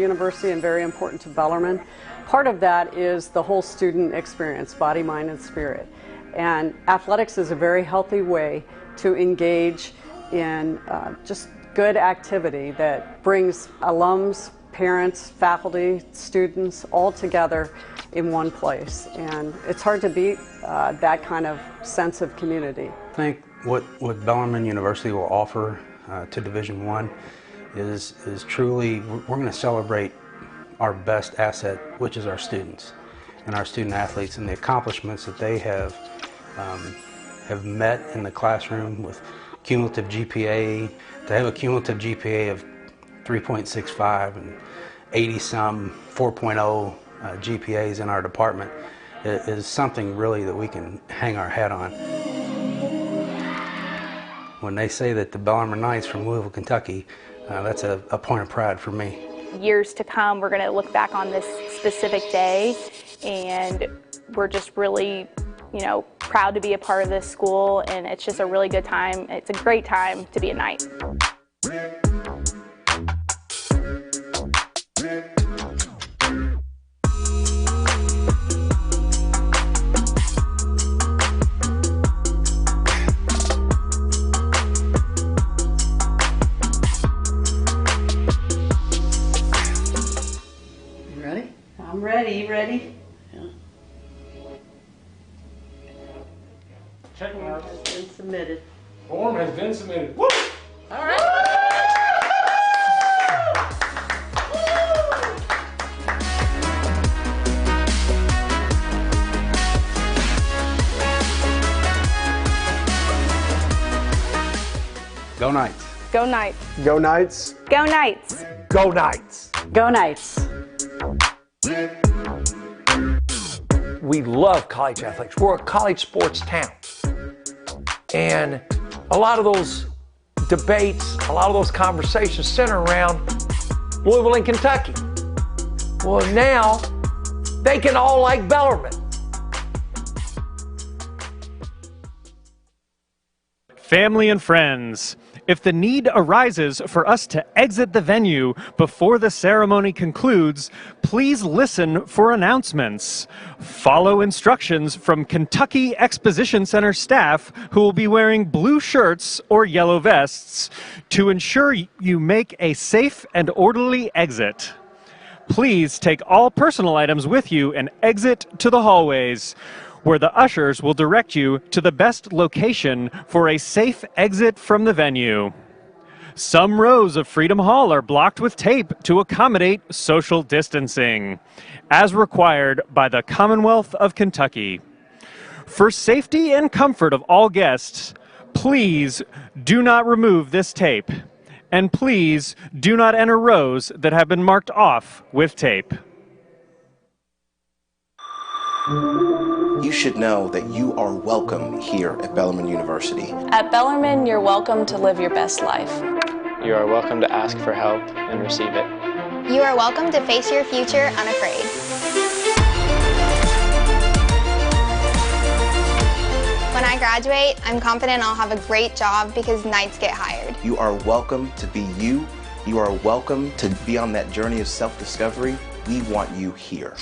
university and very important to Bellarmine. Part of that is the whole student experience, body, mind, and spirit. And athletics is a very healthy way to engage in just good activity that brings alums, parents, faculty, students all together in one place. And it's hard to beat that kind of sense of community. I think what Bellarmine University will offer to Division I is truly, we're going to celebrate our best asset, which is our students and our student athletes and the accomplishments that they have met in the classroom with cumulative GPA. To have a cumulative GPA of 3.65 and 80-some 4.0 GPAs in our department is something really that we can hang our hat on. When they say that the Bellarmine Knights from Louisville, Kentucky, that's a point of pride for me. Years to come, we're going to look back on this specific day, and we're just really, proud to be a part of this school, and it's just a really good time. It's a great time to be a Knight. I'm ready. You ready? Yeah. Checking out. Has been submitted. Form has been submitted. Woo! All right. Go Knights! Go Knights! Go Knights! Go Knights! Go Knights! Go Knights! We love college athletics. We're a college sports town. And a lot of those debates, a lot of those conversations center around Louisville and Kentucky. Well, now they can all like Bellarmine. Family and friends, if the need arises for us to exit the venue before the ceremony concludes, please listen for announcements. Follow instructions from Kentucky Exposition Center staff who will be wearing blue shirts or yellow vests to ensure you make a safe and orderly exit. Please take all personal items with you and exit to the hallways, where the ushers will direct you to the best location for a safe exit from the venue. Some rows of Freedom Hall are blocked with tape to accommodate social distancing, as required by the Commonwealth of Kentucky. For safety and comfort of all guests, please do not remove this tape, and please do not enter rows that have been marked off with tape. You should know that you are welcome here at Bellarmine University. At Bellarmine, you're welcome to live your best life. You are welcome to ask for help and receive it. You are welcome to face your future unafraid. When I graduate, I'm confident I'll have a great job because Knights get hired. You are welcome to be you. You are welcome to be on that journey of self-discovery. We want you here.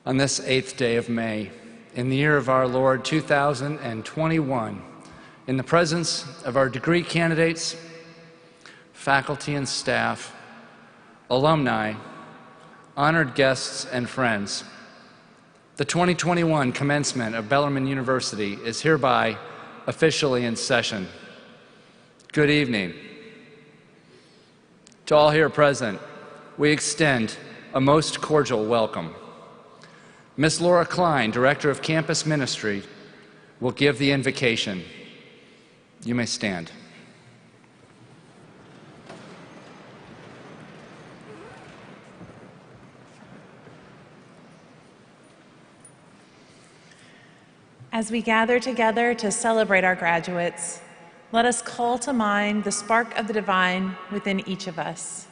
On this 8th day of May, in the year of our Lord 2021, in the presence of our degree candidates, faculty and staff, alumni, honored guests, and friends, the 2021 commencement of Bellarmine University is hereby officially in session. Good evening. To all here present, we extend a most cordial welcome. Ms. Laura Klein, Director of Campus Ministry, will give the invocation. You may stand. As we gather together to celebrate our graduates, let us call to mind the spark of the divine within each of us,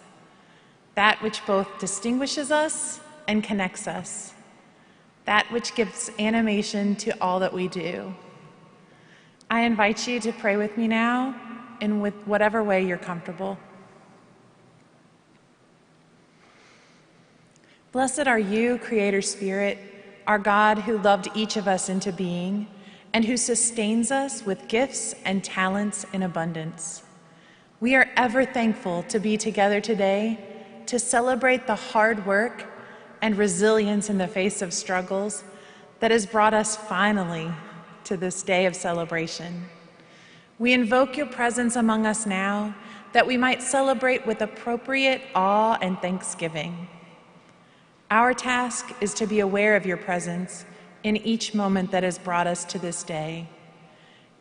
that which both distinguishes us and connects us, that which gives animation to all that we do. I invite you to pray with me now in with whatever way you're comfortable. Blessed are you, Creator Spirit, our God who loved each of us into being and who sustains us with gifts and talents in abundance. We are ever thankful to be together today to celebrate the hard work and resilience in the face of struggles that has brought us finally to this day of celebration. We invoke your presence among us now that we might celebrate with appropriate awe and thanksgiving. Our task is to be aware of your presence in each moment that has brought us to this day,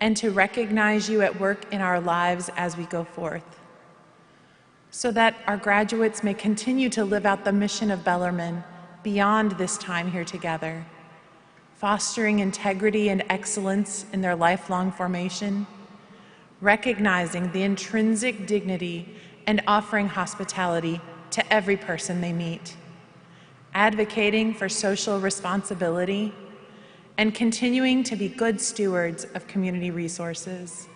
and to recognize you at work in our lives as we go forth, so that our graduates may continue to live out the mission of Bellarmine beyond this time here together, fostering integrity and excellence in their lifelong formation, recognizing the intrinsic dignity and offering hospitality to every person they meet, advocating for social responsibility, and continuing to be good stewards of community resources.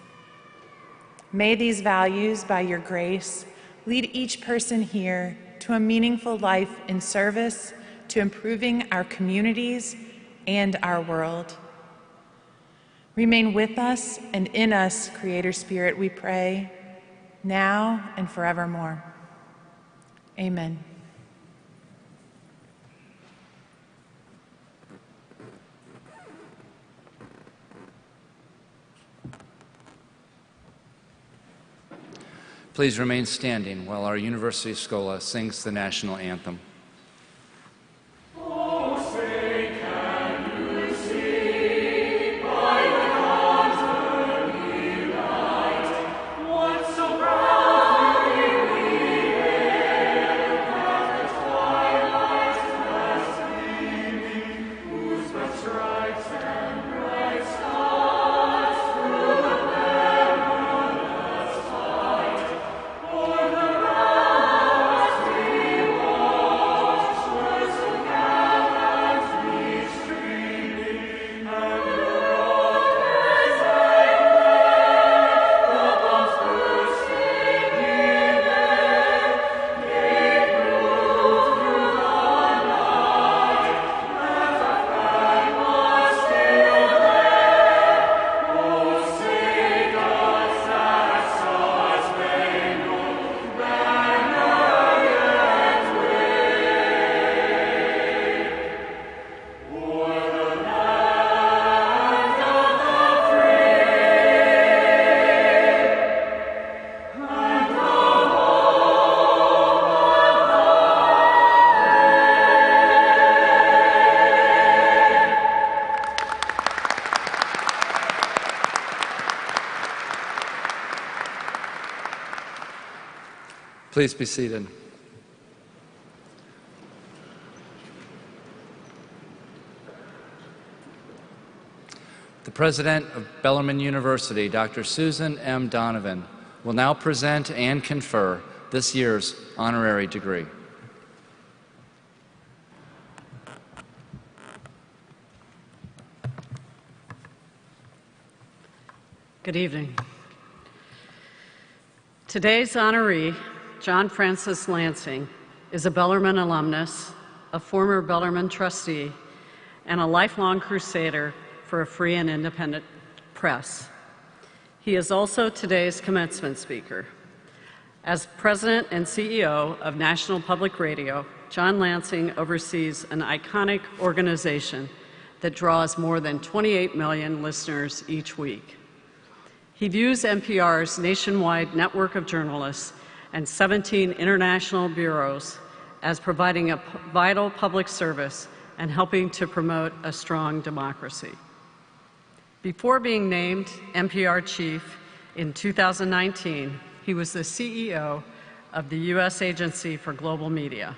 May these values, by your grace, lead each person here to a meaningful life in service to improving our communities and our world. Remain with us and in us, Creator Spirit, we pray, now and forevermore. Amen. Please remain standing while our University Schola sings the national anthem. Please be seated. The President of Bellarmine University, Dr. Susan M. Donovan, will now present and confer this year's honorary degree. Good evening. Today's honoree, John Francis Lansing, is a Bellarmine alumnus, a former Bellarmine trustee, and a lifelong crusader for a free and independent press. He is also today's commencement speaker. As President and CEO of National Public Radio, John Lansing oversees an iconic organization that draws more than 28 million listeners each week. He views NPR's nationwide network of journalists and 17 international bureaus as providing a vital public service and helping to promote a strong democracy. Before being named NPR chief in 2019, he was the CEO of the U.S. Agency for Global Media.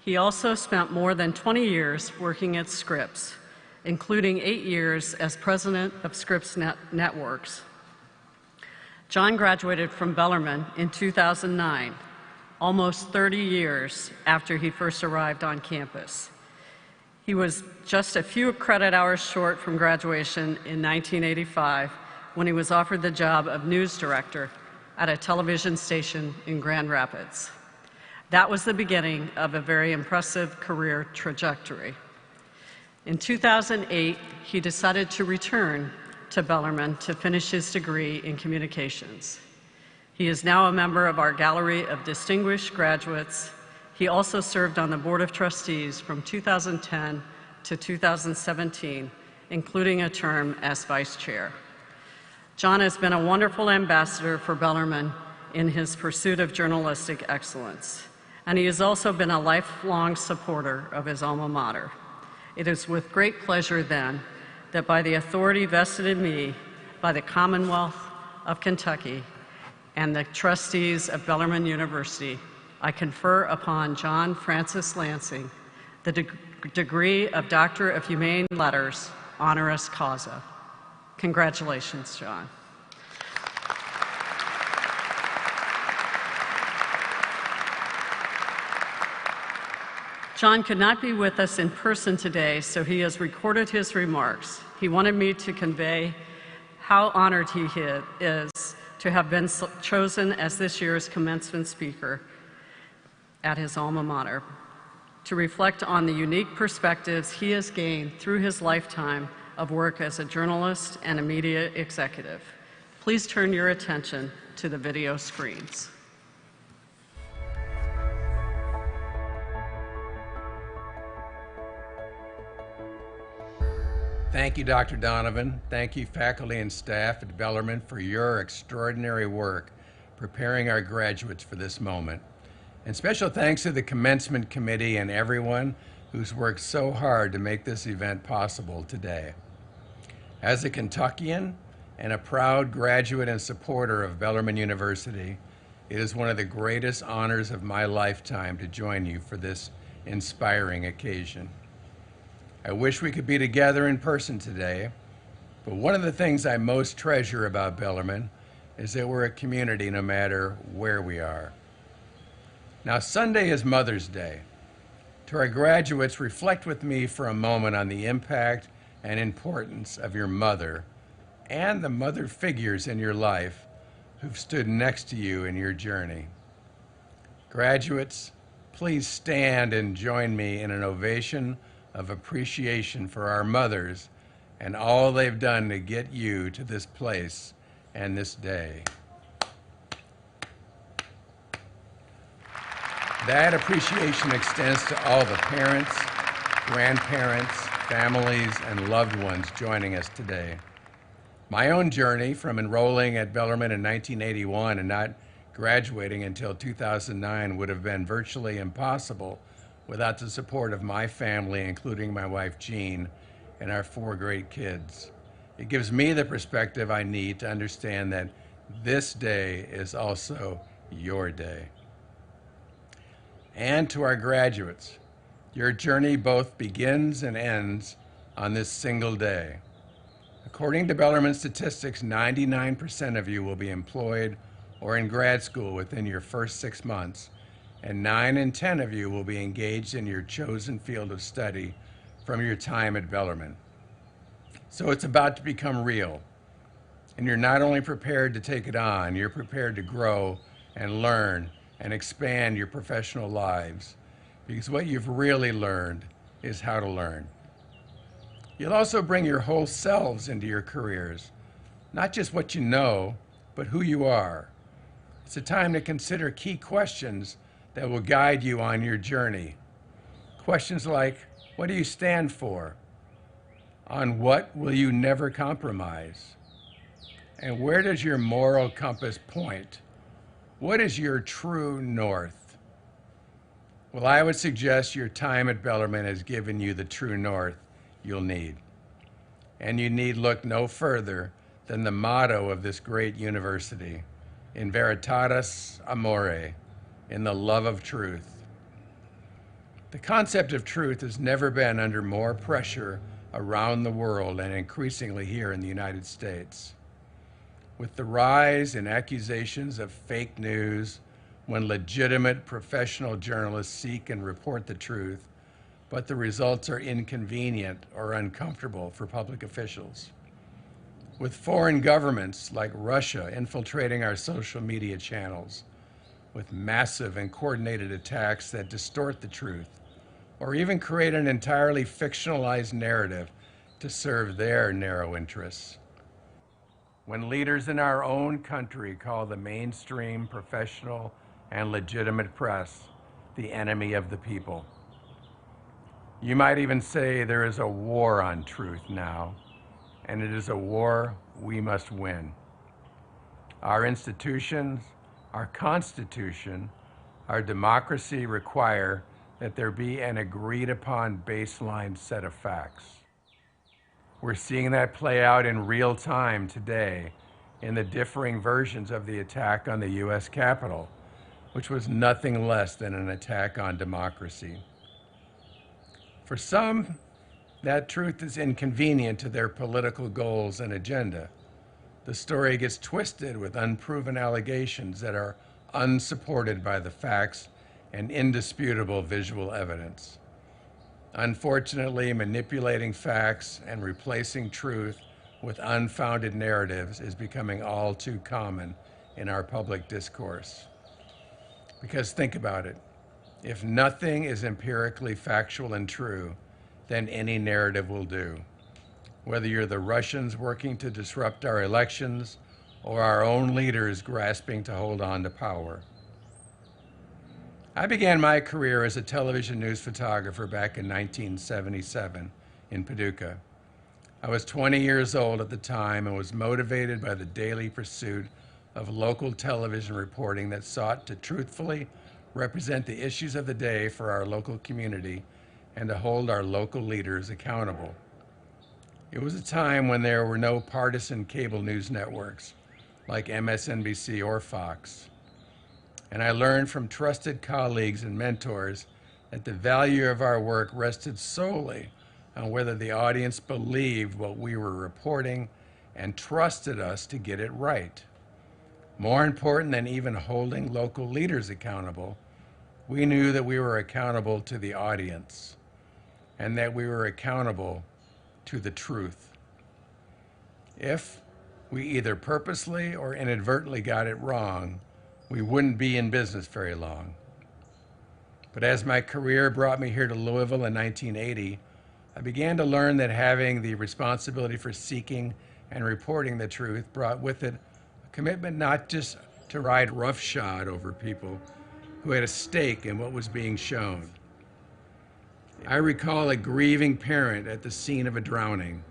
He also spent more than 20 years working at Scripps, including 8 years as president of Scripps Networks. John graduated from Bellarmine in 2009, almost 30 years after he first arrived on campus. He was just a few credit hours short from graduation in 1985 when he was offered the job of news director at a television station in Grand Rapids. That was the beginning of a very impressive career trajectory. In 2008, he decided to return to Bellarmine to finish his degree in communications. He is now a member of our Gallery of Distinguished Graduates. He also served on the Board of Trustees from 2010 to 2017, including a term as vice chair. John has been a wonderful ambassador for Bellarmine in his pursuit of journalistic excellence, and he has also been a lifelong supporter of his alma mater. It is with great pleasure, then, that by the authority vested in me by the Commonwealth of Kentucky and the trustees of Bellarmine University, I confer upon John Francis Lansing the degree of Doctor of Humane Letters, honoris causa. Congratulations, John. John could not be with us in person today, so he has recorded his remarks. He wanted me to convey how honored he is to have been chosen as this year's commencement speaker at his alma mater, to reflect on the unique perspectives he has gained through his lifetime of work as a journalist and a media executive. Please turn your attention to the video screens. Thank you, Dr. Donovan. Thank you, faculty and staff at Bellarmine, for your extraordinary work preparing our graduates for this moment. And special thanks to the Commencement Committee and everyone who's worked so hard to make this event possible today. As a Kentuckian and a proud graduate and supporter of Bellarmine University, it is one of the greatest honors of my lifetime to join you for this inspiring occasion. I wish we could be together in person today, but one of the things I most treasure about Bellarmine is that we're a community no matter where we are. Now, Sunday is Mother's Day. To our graduates, reflect with me for a moment on the impact and importance of your mother and the mother figures in your life who've stood next to you in your journey. Graduates, please stand and join me in an ovation of appreciation for our mothers and all they've done to get you to this place and this day. That appreciation extends to all the parents, grandparents, families, and loved ones joining us today. My own journey from enrolling at Bellarmine in 1981 and not graduating until 2009 would have been virtually impossible without the support of my family, including my wife Jean and our 4 great kids. It gives me the perspective I need to understand that this day is also your day. And to our graduates, your journey both begins and ends on this single day. According to Bellarmine statistics, 99% of you will be employed or in grad school within your first 6 months, and 9 in 10 of you will be engaged in your chosen field of study from your time at Bellarmine. So it's about to become real. And you're not only prepared to take it on, you're prepared to grow and learn and expand your professional lives. Because what you've really learned is how to learn. You'll also bring your whole selves into your careers, not just what you know, but who you are. It's a time to consider key questions that will guide you on your journey. Questions like, what do you stand for? On what will you never compromise? And where does your moral compass point? What is your true north? Well, I would suggest your time at Bellarmine has given you the true north you'll need. And you need look no further than the motto of this great university, in veritatis amore, in the love of truth. The concept of truth has never been under more pressure around the world and increasingly here in the United States. With the rise in accusations of fake news, when legitimate professional journalists seek and report the truth, but the results are inconvenient or uncomfortable for public officials. With foreign governments like Russia infiltrating our social media channels, with massive and coordinated attacks that distort the truth, or even create an entirely fictionalized narrative to serve their narrow interests. When leaders in our own country call the mainstream professional and legitimate press the enemy of the people. You might even say there is a war on truth now, and it is a war we must win. Our institutions, our Constitution, our democracy require that there be an agreed upon baseline set of facts. We're seeing that play out in real time today in the differing versions of the attack on the US Capitol, which was nothing less than an attack on democracy. For some, that truth is inconvenient to their political goals and agenda. The story gets twisted with unproven allegations that are unsupported by the facts and indisputable visual evidence. Unfortunately, manipulating facts and replacing truth with unfounded narratives is becoming all too common in our public discourse. Because think about it, if nothing is empirically factual and true, then any narrative will do. Whether you're the Russians working to disrupt our elections or our own leaders grasping to hold on to power. I began my career as a television news photographer back in 1977 in Paducah. I was 20 years old at the time and was motivated by the daily pursuit of local television reporting that sought to truthfully represent the issues of the day for our local community and to hold our local leaders accountable. It was a time when there were no partisan cable news networks like MSNBC or Fox. And I learned from trusted colleagues and mentors that the value of our work rested solely on whether the audience believed what we were reporting and trusted us to get it right. More important than even holding local leaders accountable, we knew that we were accountable to the audience and that we were accountable to the truth. If we either purposely or inadvertently got it wrong, we wouldn't be in business very long. But as my career brought me here to Louisville in 1980, I began to learn that having the responsibility for seeking and reporting the truth brought with it a commitment not just to ride roughshod over people who had a stake in what was being shown. I recall a grieving parent at the scene of a drowning.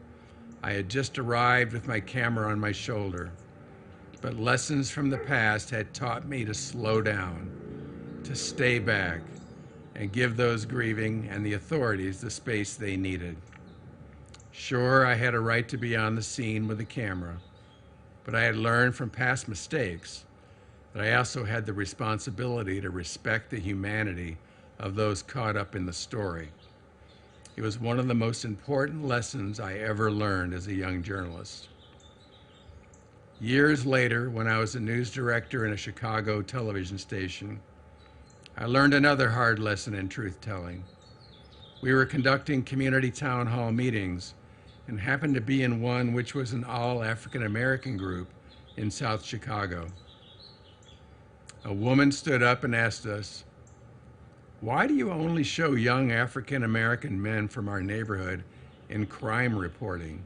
I had just arrived with my camera on my shoulder, but lessons from the past had taught me to slow down, to stay back, and give those grieving and the authorities the space they needed. Sure, I had a right to be on the scene with a camera, but I had learned from past mistakes that I also had the responsibility to respect the humanity of those caught up in the story. It was one of the most important lessons I ever learned as a young journalist. Years later, when I was a news director in a Chicago television station, I learned another hard lesson in truth-telling. We were conducting community town hall meetings and happened to be in one which was an all African-American group in South Chicago. A woman stood up and asked us, "Why do you only show young African-American men from our neighborhood in crime reporting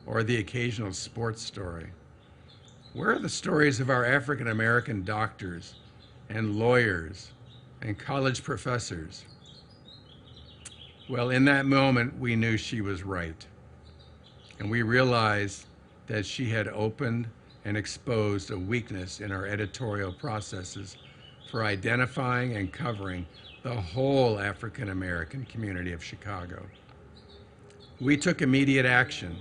or the occasional sports story? Where are the stories of our African American doctors and lawyers and college professors? Well, in that moment, we knew she was right. And we realized that she had opened and exposed a weakness in our editorial processes for identifying and covering the whole African American community of Chicago. We took immediate action.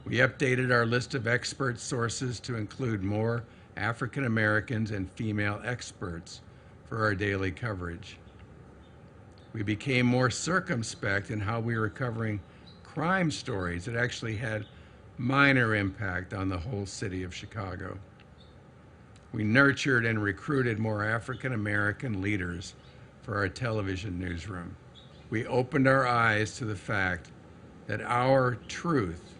We updated our list of expert sources to include more African Americans and female experts for our daily coverage. We became more circumspect in how we were covering crime stories that actually had minor impact on the whole city of Chicago. We nurtured and recruited more African American leaders for our television newsroom. We opened our eyes to the fact that our truth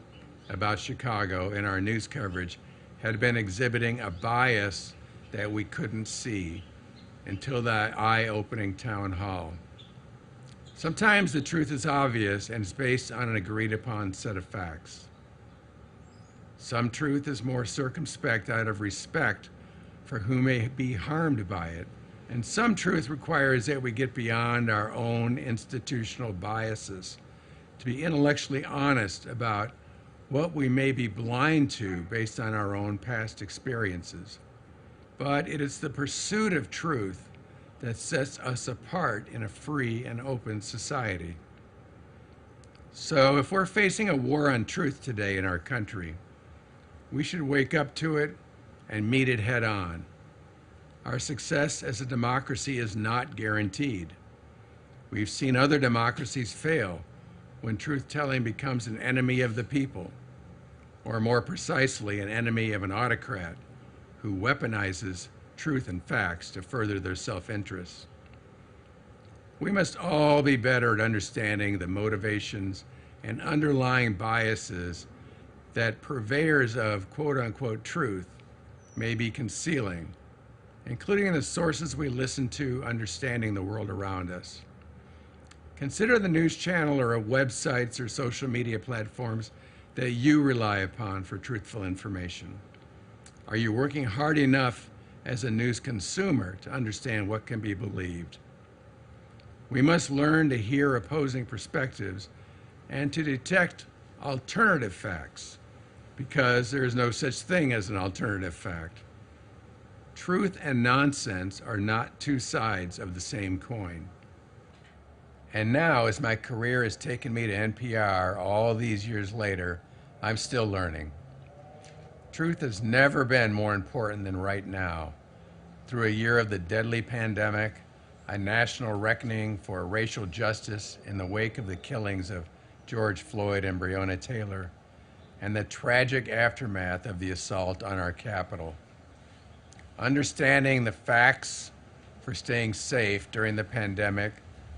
about Chicago in our news coverage had been exhibiting a bias that we couldn't see until that eye-opening town hall. Sometimes the truth is obvious and is based on an agreed-upon set of facts. Some truth is more circumspect out of respect for who may be harmed by it, and some truth requires that we get beyond our own institutional biases to be intellectually honest about what we may be blind to based on our own past experiences. But it is the pursuit of truth that sets us apart in a free and open society. So if we're facing a war on truth today in our country, we should wake up to it and meet it head on. Our success as a democracy is not guaranteed. We've seen other democracies fail when truth-telling becomes an enemy of the people, or more precisely, an enemy of an autocrat who weaponizes truth and facts to further their self-interest. We must all be better at understanding the motivations and underlying biases that purveyors of quote-unquote truth may be concealing, including the sources we listen to understanding the world around us. Consider the news channel or websites or social media platforms that you rely upon for truthful information. Are you working hard enough as a news consumer to understand what can be believed? We must learn to hear opposing perspectives and to detect alternative facts, because there is no such thing as an alternative fact. Truth and nonsense are not two sides of the same coin. And now, as my career has taken me to NPR all these years later, I'm still learning. Truth has never been more important than right now. Through a year of the deadly pandemic, a national reckoning for racial justice in the wake of the killings of George Floyd and Breonna Taylor, and the tragic aftermath of the assault on our Capitol. Understanding the facts for staying safe during the pandemic,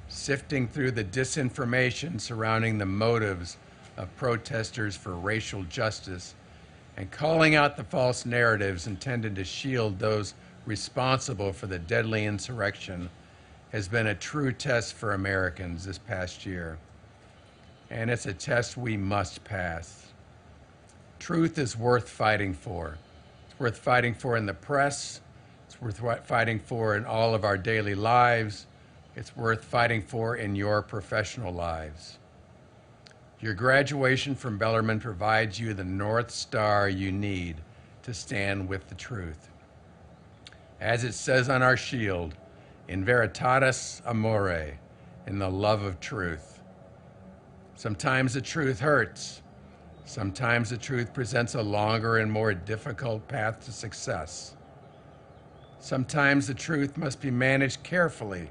sifting through the disinformation surrounding the motives of protesters for racial justice, and calling out the false narratives intended to shield those responsible for the deadly insurrection has been a true test for Americans this past year. And it's a test we must pass. Truth is worth fighting for. It's worth fighting for in the press. It's worth fighting for in all of our daily lives. It's worth fighting for in your professional lives. Your graduation from Bellarmine provides you the North Star you need to stand with the truth. As it says on our shield, in veritatis amore, in the love of truth. Sometimes the truth hurts. Sometimes the truth presents a longer and more difficult path to success. Sometimes the truth must be managed carefully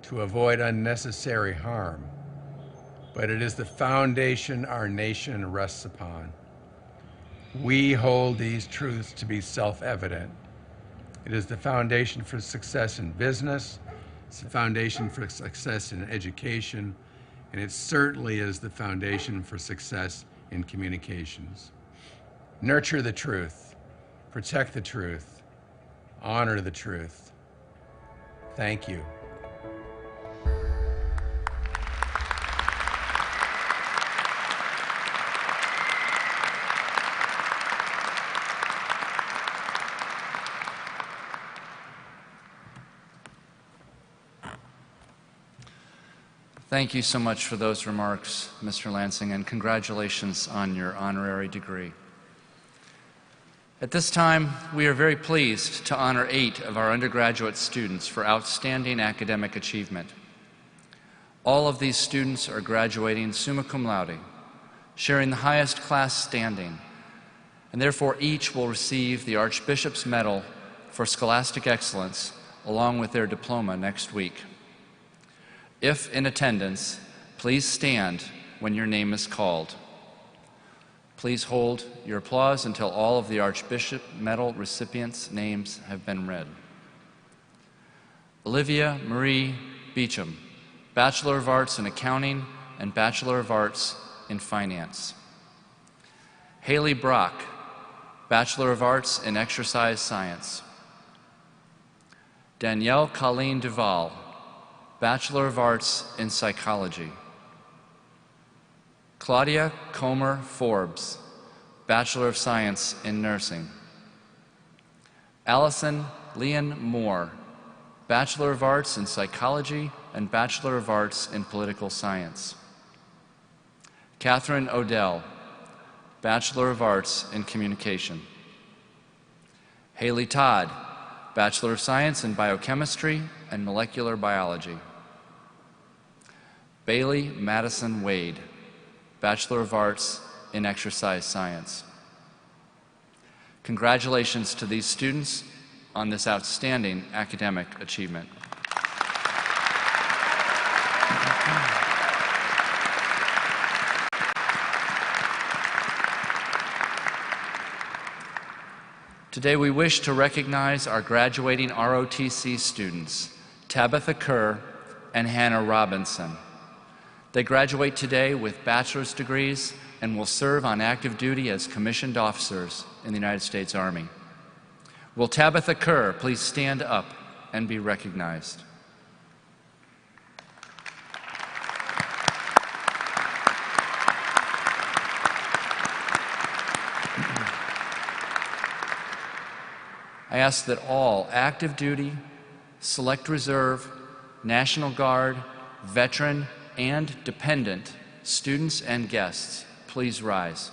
to avoid unnecessary harm. But it is the foundation our nation rests upon. We hold these truths to be self-evident. It is the foundation for success in business, it's the foundation for success in education, and it certainly is the foundation for success in communications. Nurture the truth, protect the truth, honor the truth. Thank you. Thank you so much for those remarks, Mr. Lansing, and congratulations on your honorary degree. At this time, we are very pleased to honor 8 of our undergraduate students for outstanding academic achievement. All of these students are graduating summa cum laude, sharing the highest class standing, and therefore each will receive the Archbishop's Medal for Scholastic Excellence along with their diploma next week. If in attendance, please stand when your name is called. Please hold your applause until all of the Archbishop Medal recipients' names have been read. Olivia Marie Beecham, Bachelor of Arts in Accounting and Bachelor of Arts in Finance. Haley Brock, Bachelor of Arts in Exercise Science. Danielle Colleen Duval, Bachelor of Arts in Psychology. Claudia Comer Forbes, Bachelor of Science in Nursing. Allison Leon Moore, Bachelor of Arts in Psychology and Bachelor of Arts in Political Science. Catherine Odell, Bachelor of Arts in Communication. Haley Todd, Bachelor of Science in Biochemistry and Molecular Biology. Bailey Madison Wade, Bachelor of Arts in Exercise Science. Congratulations to these students on this outstanding academic achievement. Today we wish to recognize our graduating ROTC students, Tabitha Kerr and Hannah Robinson. They graduate today with bachelor's degrees and will serve on active duty as commissioned officers in the United States Army. Will Tabitha Kerr please stand up and be recognized? I ask that all active duty, select reserve, National Guard, veteran, and dependent students and guests please rise.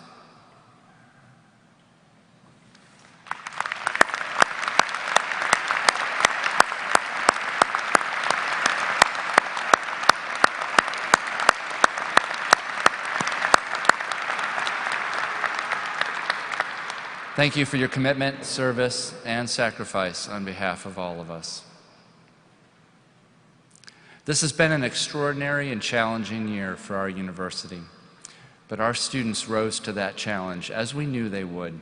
Thank you for your commitment, service, and sacrifice on behalf of all of us. This has been an extraordinary and challenging year for our university, but our students rose to that challenge as we knew they would.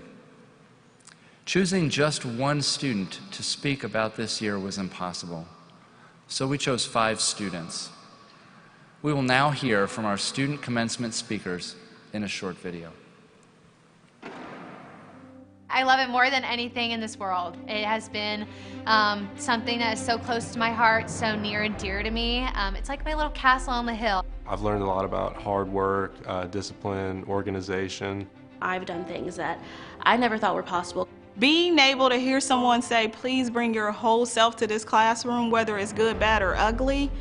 Choosing just one student to speak about this year was impossible, so we chose 5 students. We will now hear from our student commencement speakers in a short video. I love it more than anything in this world. It has been something that is so close to my heart, so near and dear to me. It's like my little castle on the hill. I've learned a lot about hard work, discipline, organization. I've done things that I never thought were possible. Being able to hear someone say, please bring your whole self to this classroom, whether it's good, bad, or ugly,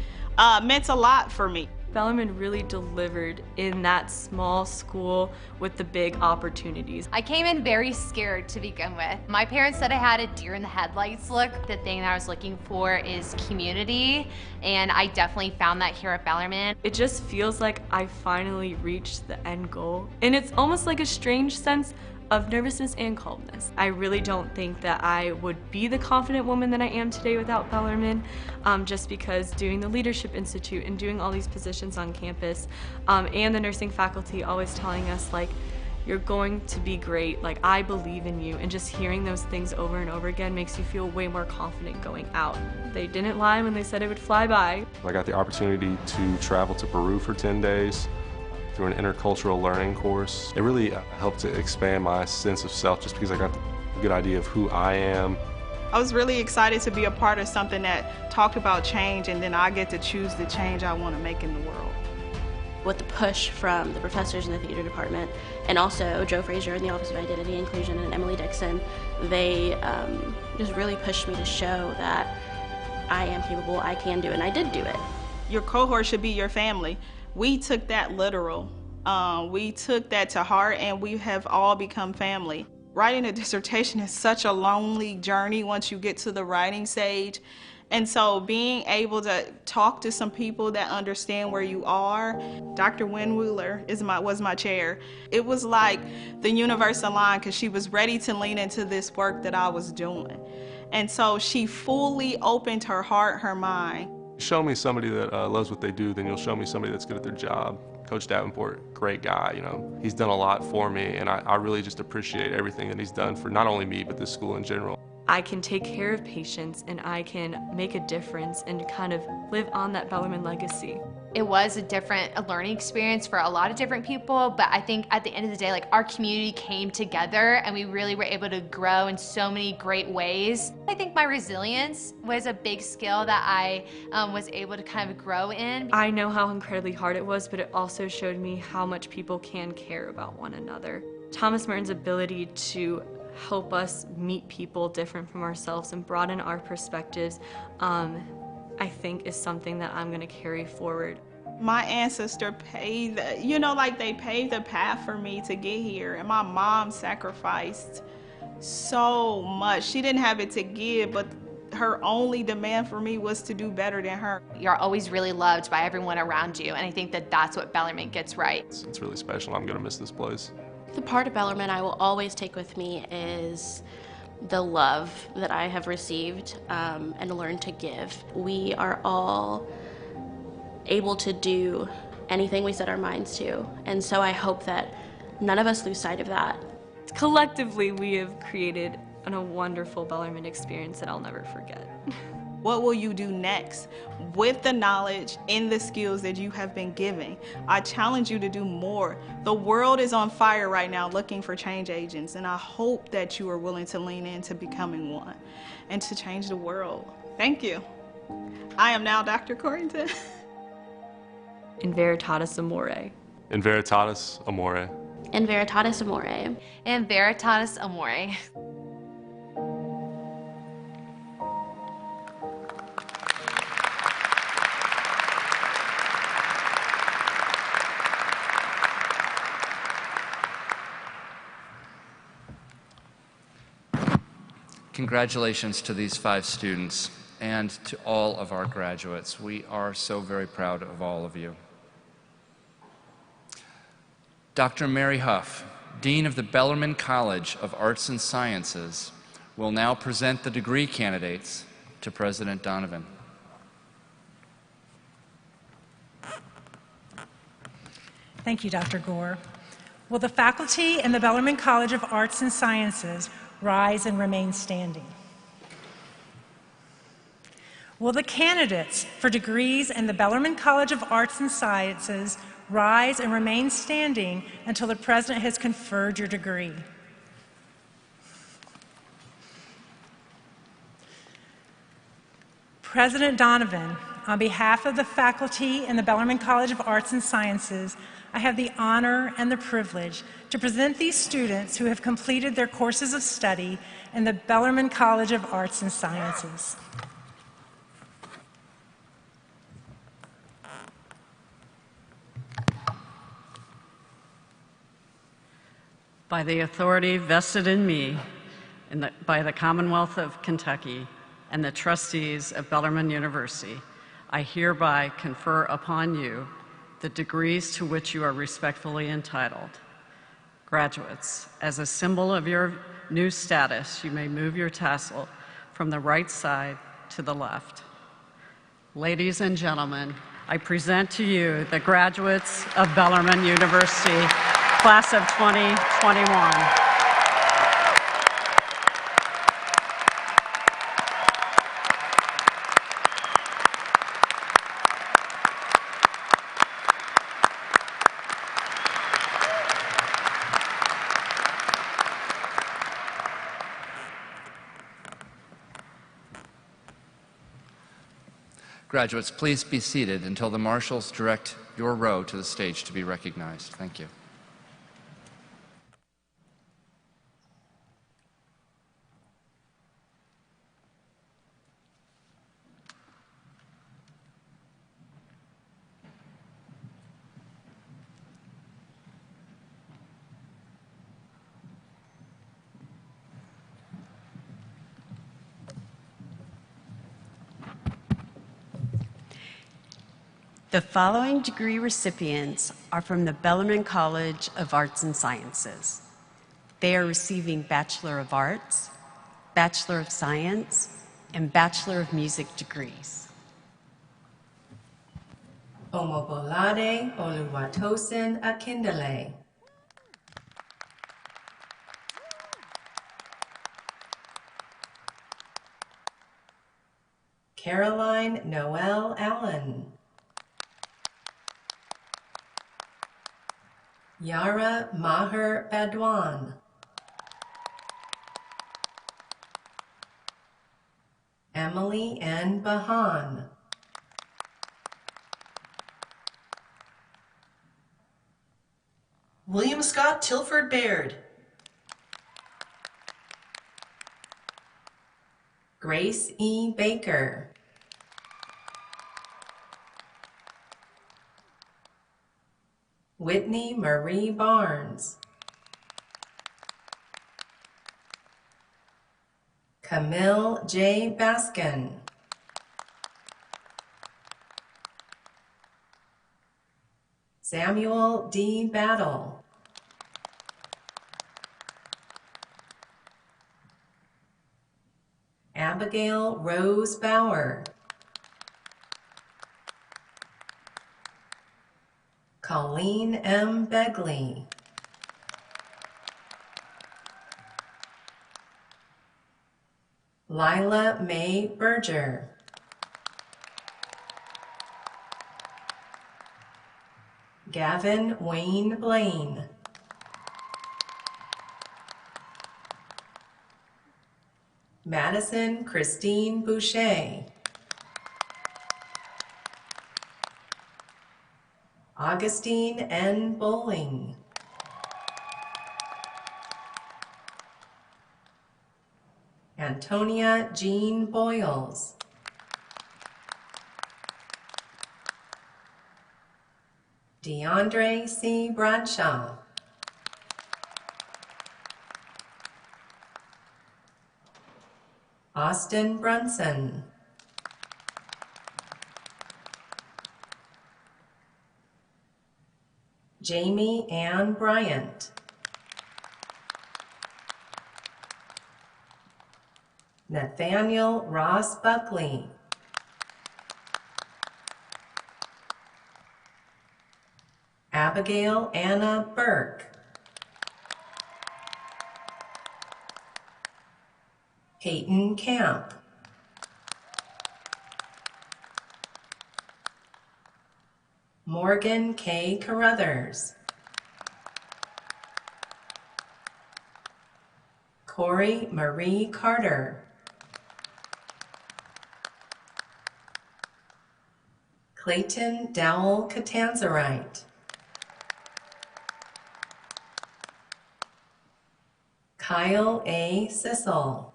meant a lot for me. Bellarmine really delivered in that small school with the big opportunities. I came in very scared to begin with. My parents said I had a deer in the headlights look. The thing that I was looking for is community, and I definitely found that here at Bellarmine. It just feels like I finally reached the end goal, and it's almost like a strange sense of nervousness and calmness. I really don't think that I would be the confident woman that I am today without Bellarmine, just because doing the Leadership Institute and doing all these positions on campus, and the nursing faculty always telling us, like, you're going to be great, like, I believe in you, and just hearing those things over and over again makes you feel way more confident going out. They didn't lie when they said it would fly by. I got the opportunity to travel to Peru for 10 days. Through an intercultural learning course. It really helped to expand my sense of self just because I got a good idea of who I am. I was really excited to be a part of something that talked about change, and then I get to choose the change I want to make in the world. With the push from the professors in the theater department, and also Joe Frazier in the Office of Identity Inclusion and Emily Dixon, they just really pushed me to show that I am capable, I can do it, and I did do it. Your cohort should be your family. We took that literal. We took that to heart, and we have all become family. Writing a dissertation is such a lonely journey once you get to the writing stage. And so being able to talk to some people that understand where you are, Dr. Winwooler was my chair. It was like the universe aligned because she was ready to lean into this work that I was doing. And so she fully opened her heart, her mind. Show me somebody that loves what they do, then you'll show me somebody that's good at their job. Coach Davenport, great guy, you know. He's done a lot for me, and I really just appreciate everything that he's done for not only me, but this school in general. I can take care of patients and I can make a difference and kind of live on that Bellarmine legacy. It was a learning experience for a lot of different people, but I think at the end of the day, like, our community came together and we really were able to grow in so many great ways. I think my resilience was a big skill that I was able to kind of grow in. I know how incredibly hard it was, but it also showed me how much people can care about one another. Thomas Merton's ability to help us meet people different from ourselves and broaden our perspectives, I think is something that I'm going to carry forward. My ancestor paved, they paved the path for me to get here, and my mom sacrificed so much. She didn't have it to give, but her only demand for me was to do better than her. You're always really loved by everyone around you, and I think that that's what Bellarmine gets right. It's really special. I'm going to miss this place. The part of Bellarmine I will always take with me is the love that I have received and learned to give. We are all able to do anything we set our minds to, and so I hope that none of us lose sight of that. Collectively, we have created a wonderful Bellarmine experience that I'll never forget. What will you do next with the knowledge and the skills that you have been given? I challenge you to do more. The world is on fire right now looking for change agents, and I hope that you are willing to lean into becoming one and to change the world. Thank you. I am now Dr. Corrington. In Veritatis Amore. In Veritatis Amore. In Veritatis Amore. In Veritatis Amore. Congratulations to these 5 students and to all of our graduates. We are so very proud of all of you. Dr. Mary Huff, Dean of the Bellarmine College of Arts and Sciences, will now present the degree candidates to President Donovan. Thank you, Dr. Gore. Will the faculty in the Bellarmine College of Arts and Sciences rise and remain standing? Will the candidates for degrees in the Bellarmine College of Arts and Sciences rise and remain standing until the President has conferred your degree? President Donovan, on behalf of the faculty in the Bellarmine College of Arts and Sciences, I have the honor and the privilege to present these students who have completed their courses of study in the Bellarmine College of Arts and Sciences. By the authority vested in me by the Commonwealth of Kentucky and the trustees of Bellarmine University, I hereby confer upon you the degrees to which you are respectfully entitled. Graduates, as a symbol of your new status, you may move your tassel from the right side to the left. Ladies and gentlemen, I present to you the graduates of Bellarmine University, class of 2021. Graduates, please be seated until the marshals direct your row to the stage to be recognized. Thank you. The following degree recipients are from the Bellarmine College of Arts and Sciences. They are receiving Bachelor of Arts, Bachelor of Science, and Bachelor of Music degrees. Omobolade Oluwatosin Akindele. Caroline Noel Allen. Yara Maher Badwan. Emily N. Bahan. William Scott Tilford Baird. Grace E. Baker. Whitney Marie Barnes. Camille J. Baskin. Samuel D. Battle. Abigail Rose Bauer. Colleen M. Begley. Lila Mae Berger. Gavin Wayne Blaine. Madison Christine Boucher. Augustine N. Bowling. Antonia Jean Boyles. DeAndre C. Bradshaw. Austin Brunson. Jamie Ann Bryant. Nathaniel Ross Buckley. Abigail Anna Burke. Peyton Camp. Morgan K. Carruthers. Corey Marie Carter. Clayton Dowell Catanzarite. Kyle A. Sissel.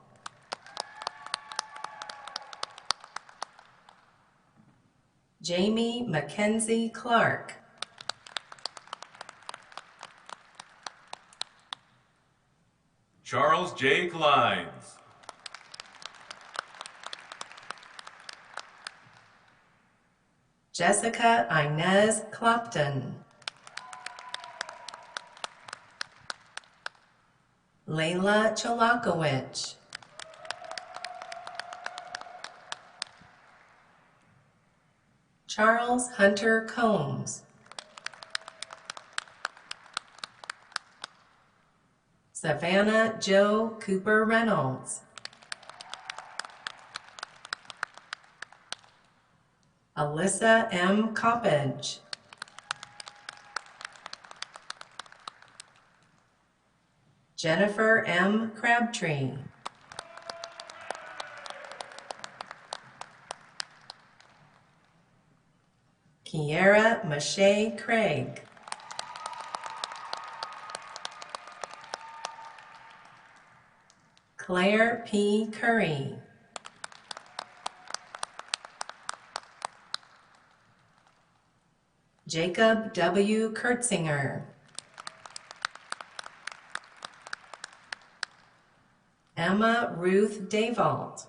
Jamie Mackenzie Clark. Charles J. Kleins. Jessica Inez Clopton. Layla Chalakowicz. Charles Hunter Combs. Savannah Jo Cooper Reynolds. Alyssa M. Coppage. Jennifer M. Crabtree. Kiera Mache Craig. Claire P. Curry. Jacob W. Kurtzinger. Emma Ruth Davalt.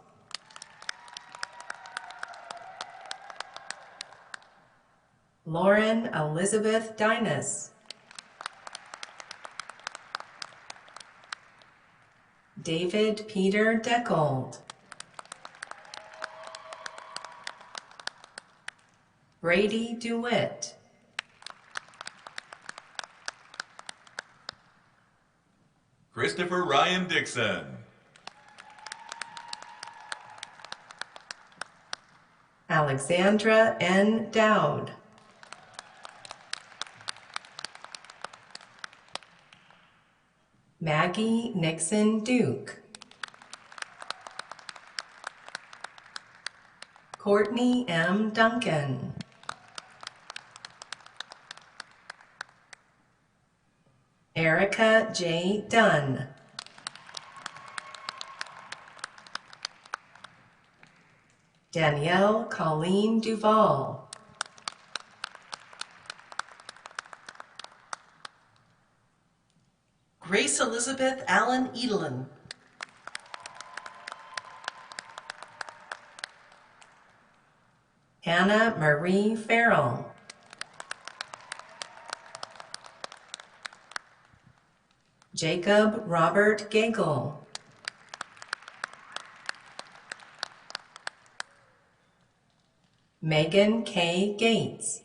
Lauren Elizabeth Dinas. David Peter Deckold. Brady DeWitt. Christopher Ryan Dixon. Alexandra N. Dowd. Maggie Nixon Duke. Courtney M. Duncan. Erica J. Dunn. Danielle Colleen Duval. Grace Elizabeth Allen Edelin. Hannah Marie Farrell. Jacob Robert Gagel. Megan K. Gates.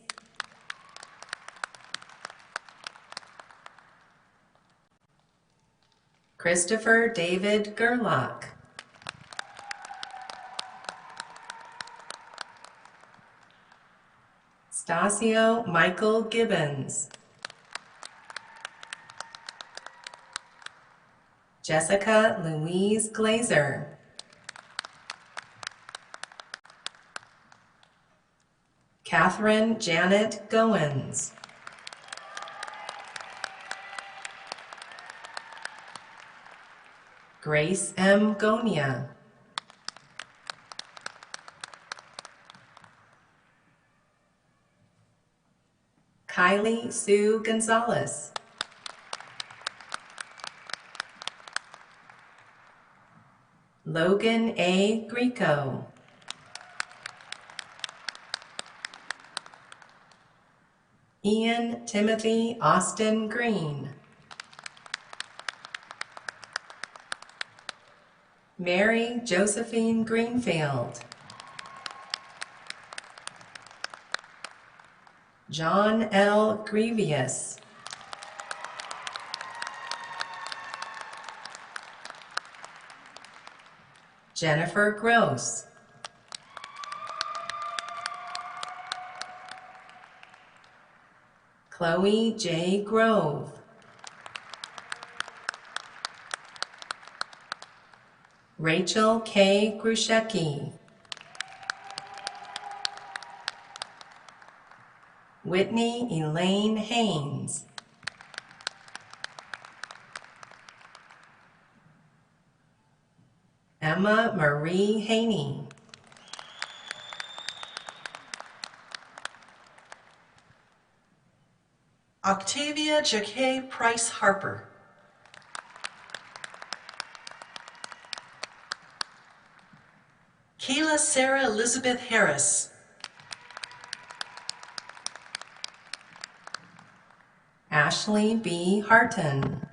Christopher David Gerlach. Stasio Michael Gibbons. Jessica Louise Glazer. Catherine Janet Goins. Grace M. Gonia. Kylie Sue Gonzalez. Logan A. Greco. Ian Timothy Austin Green. Mary Josephine Greenfield. John L. Grievous. Jennifer Gross. Chloe J. Grove. Rachel K. Grushecki. Whitney Elaine Haynes. Emma Marie Haney. Octavia Jacquet Price Harper. Kayla Sarah Elizabeth Harris. Ashley B. Harton.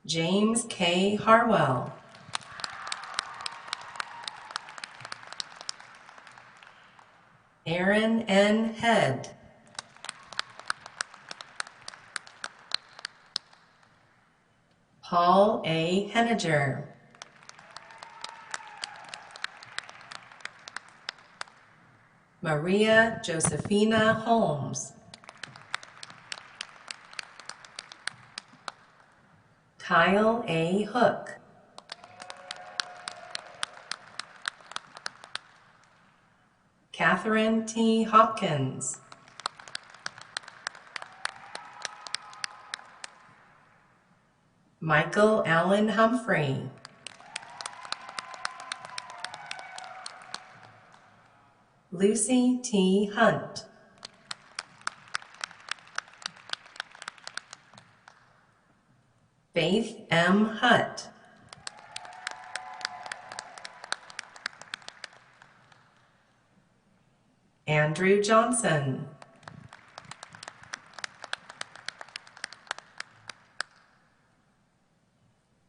James K. Harwell. Aaron N. Head. Paul A. Henniger. Maria Josephina Holmes. Kyle A. Hook. Catherine T. Hopkins. Michael Allen Humphrey. Lucy T. Hunt. Faith M. Hutt. Andrew Johnson.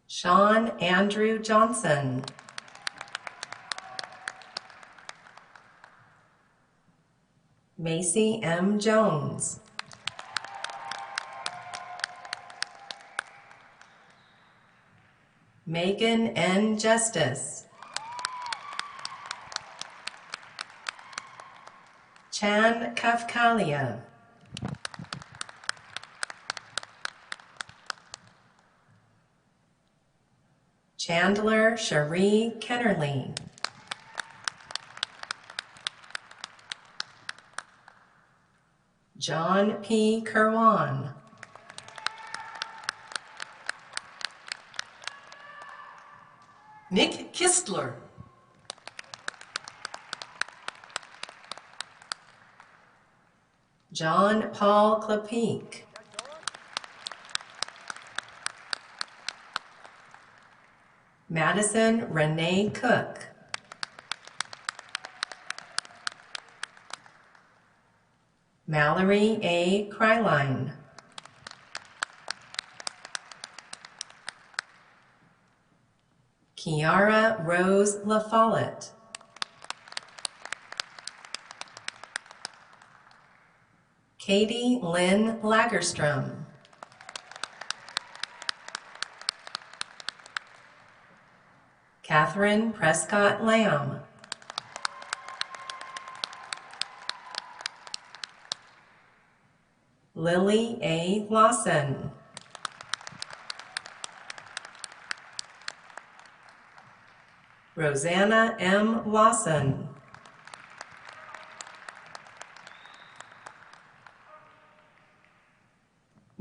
Sean Andrew Johnson. Macy M. Jones. Megan N. Justice. Chan Kafkalia. Chandler Cherie Kennerly. John P. Kerwan. Nick Kistler. John Paul Klapeek. Madison Renee Cook. Mallory A. Kryline. Kiara Rose LaFollette. Katie Lynn Lagerstrom. Catherine Prescott Lamb. Lily A. Lawson. Rosanna M. Lawson.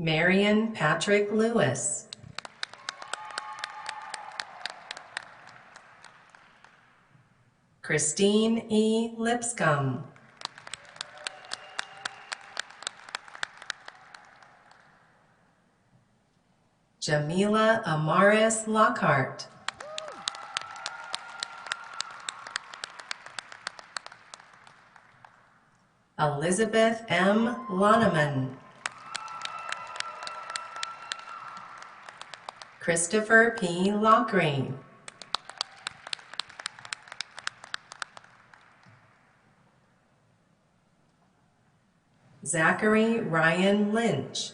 Marion Patrick Lewis. Christine E. Lipscomb. Jamila Amaris Lockhart. Elizabeth M. Loneman. Christopher P. Lockery. Zachary Ryan Lynch.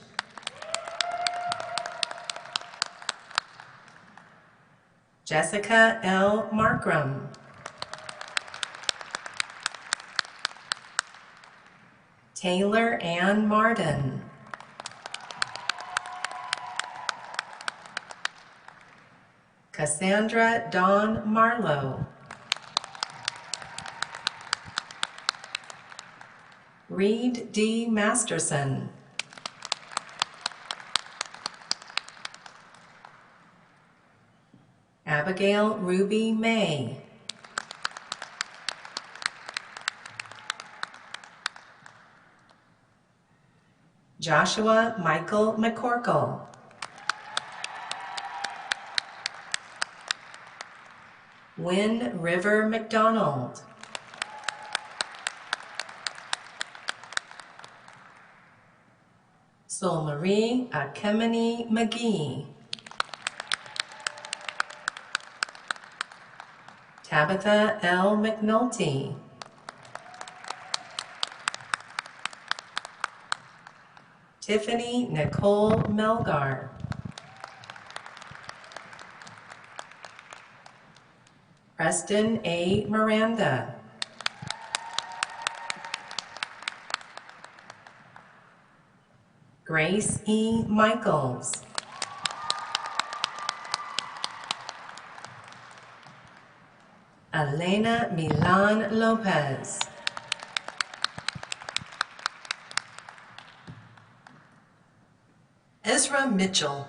Jessica L. Markram. Taylor Ann Martin. Cassandra Dawn Marlowe. Reed D. Masterson. Abigail Ruby May. Joshua Michael McCorkle. Wynn River McDonald. Sol Marie Akemini McGee. Tabitha L. McNulty. Tiffany Nicole Melgar. Preston A. Miranda. Grace E. Michaels. Elena Milan Lopez. Ezra Mitchell.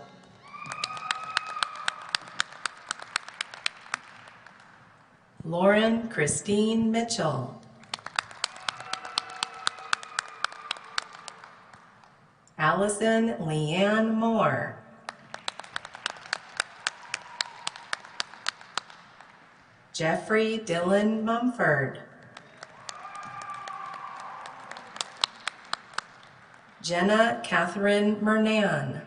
Lauren Christine Mitchell. Allison Leanne Moore. Jeffrey Dylan Mumford. Jenna Catherine Mernan.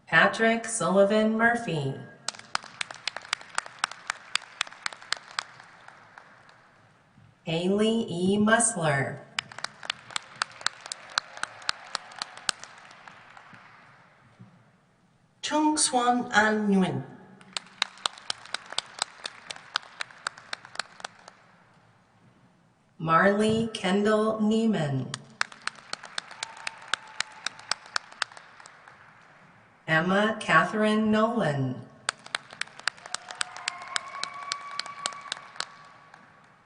Patrick Sullivan Murphy. Haley E. Musler. Chung Swan An Nguyen. Marley Kendall Neiman. Emma Catherine Nolan.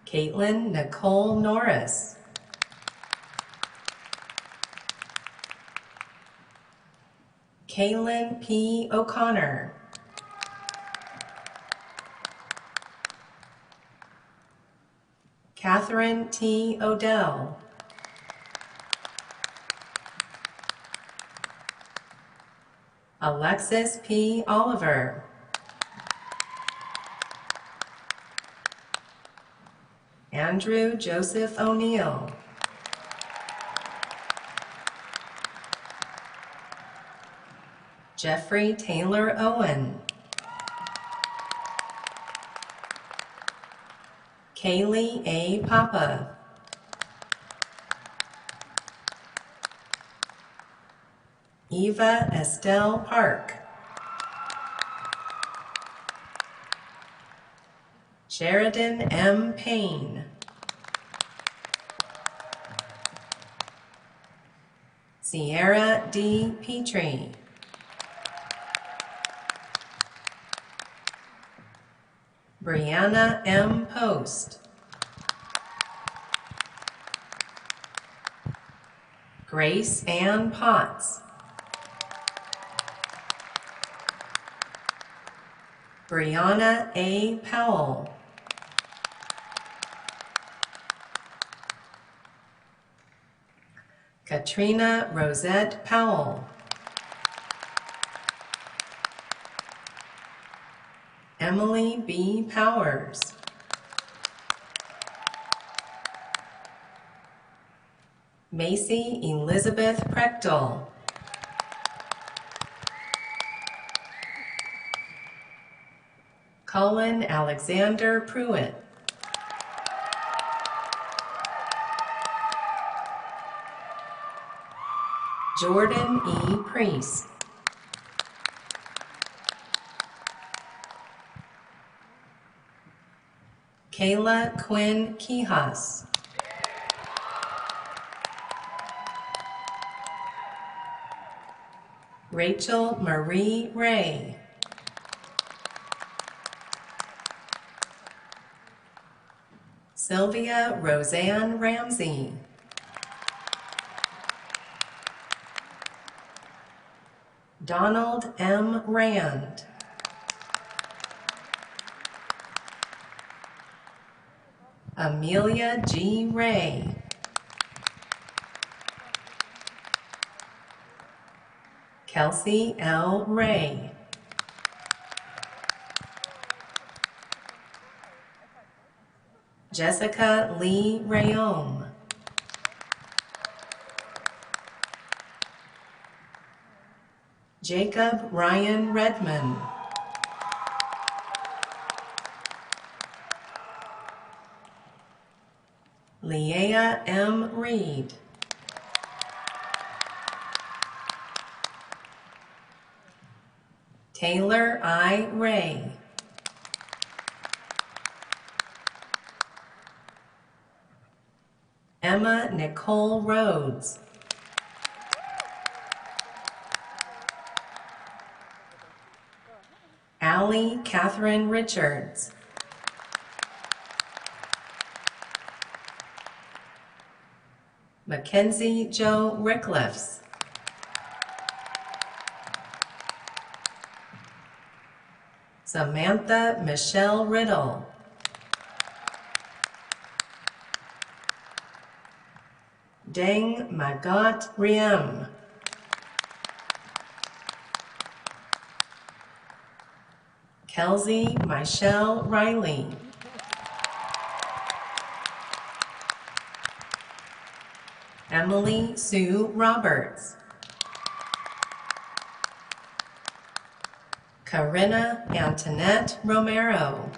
Caitlin Nicole Norris. Kaylin P. O'Connor. Catherine T. Odell. Alexis P. Oliver. Andrew Joseph O'Neill. Jeffrey Taylor Owen. Kaylee A. Papa. Eva Estelle Park. Sheridan M. Payne. Sierra D. Petrie. Brianna M. Post. Grace Ann Potts. Brianna A. Powell. Katrina Rosette Powell. Emily B. Powers. Macy Elizabeth Prechtel. Cullen Alexander Pruitt. Jordan E. Priest. Kayla Quinn Kihas. Rachel Marie Ray. Sylvia Roseanne Ramsey. Donald M. Rand. Amelia G. Ray. Kelsey L. Ray. Jessica Lee Rayome. Jacob Ryan Redmond. Leah M. Reed. Taylor I. Ray. Emma Nicole Rhodes. Allie Catherine Richards. Mackenzie Joe Rickliffs. Samantha Michelle Riddle. Deng Magot Riem. Kelsey Michelle Riley. Emily Sue Roberts, Corinna Antoinette Romero,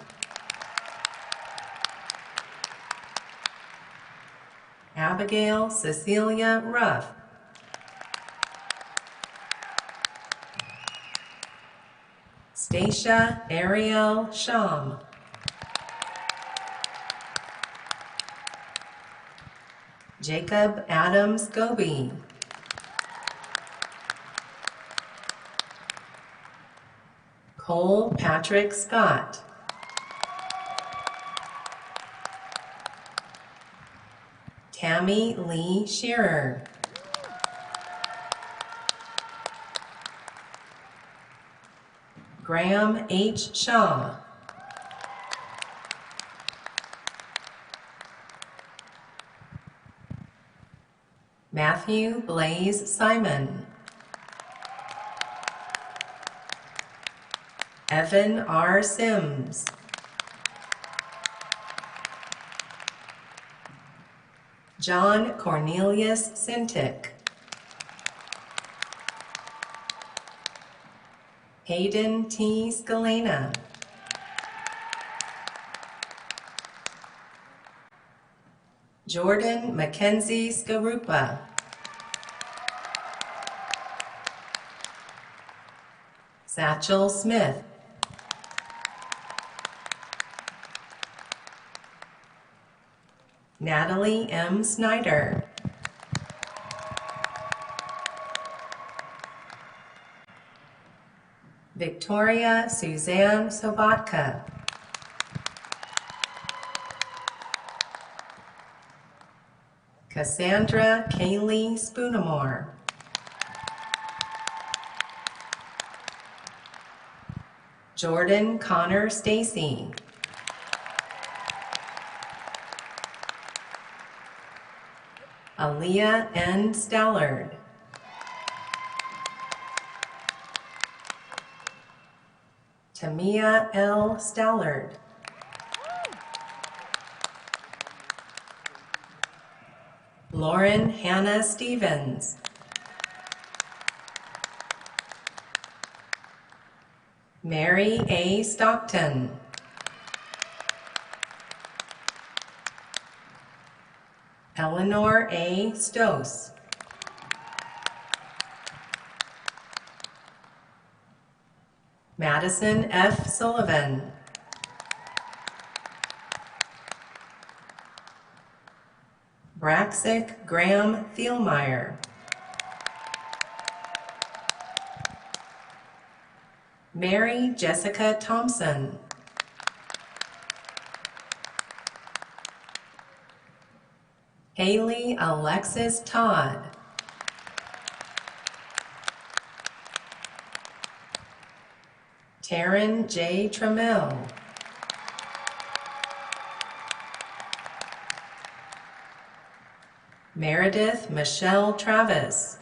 Abigail Cecilia Ruff, Stacia Ariel Sham, Jacob Adams Goby, Cole Patrick Scott, Tammy Lee Shearer, Graham H. Shaw, Matthew Blaze Simon, Evan R. Sims, John Cornelius Sintic, Hayden T. Scalena, Jordan Mackenzie Skarupa, Satchel Smith, Natalie M. Snyder, Victoria Suzanne Sobotka, Cassandra Kaylee Spoonamore, Jordan Connor Stacy, Aaliyah N. Stallard, Tamia L. Stallard, Lauren Hannah Stevens, Mary A. Stockton, Eleanor A. Stose, Madison F. Sullivan, Braxic Graham Thielmeyer, Mary Jessica Thompson, Haley Alexis Todd, Taryn J. Trammell, Meredith Michelle Travis,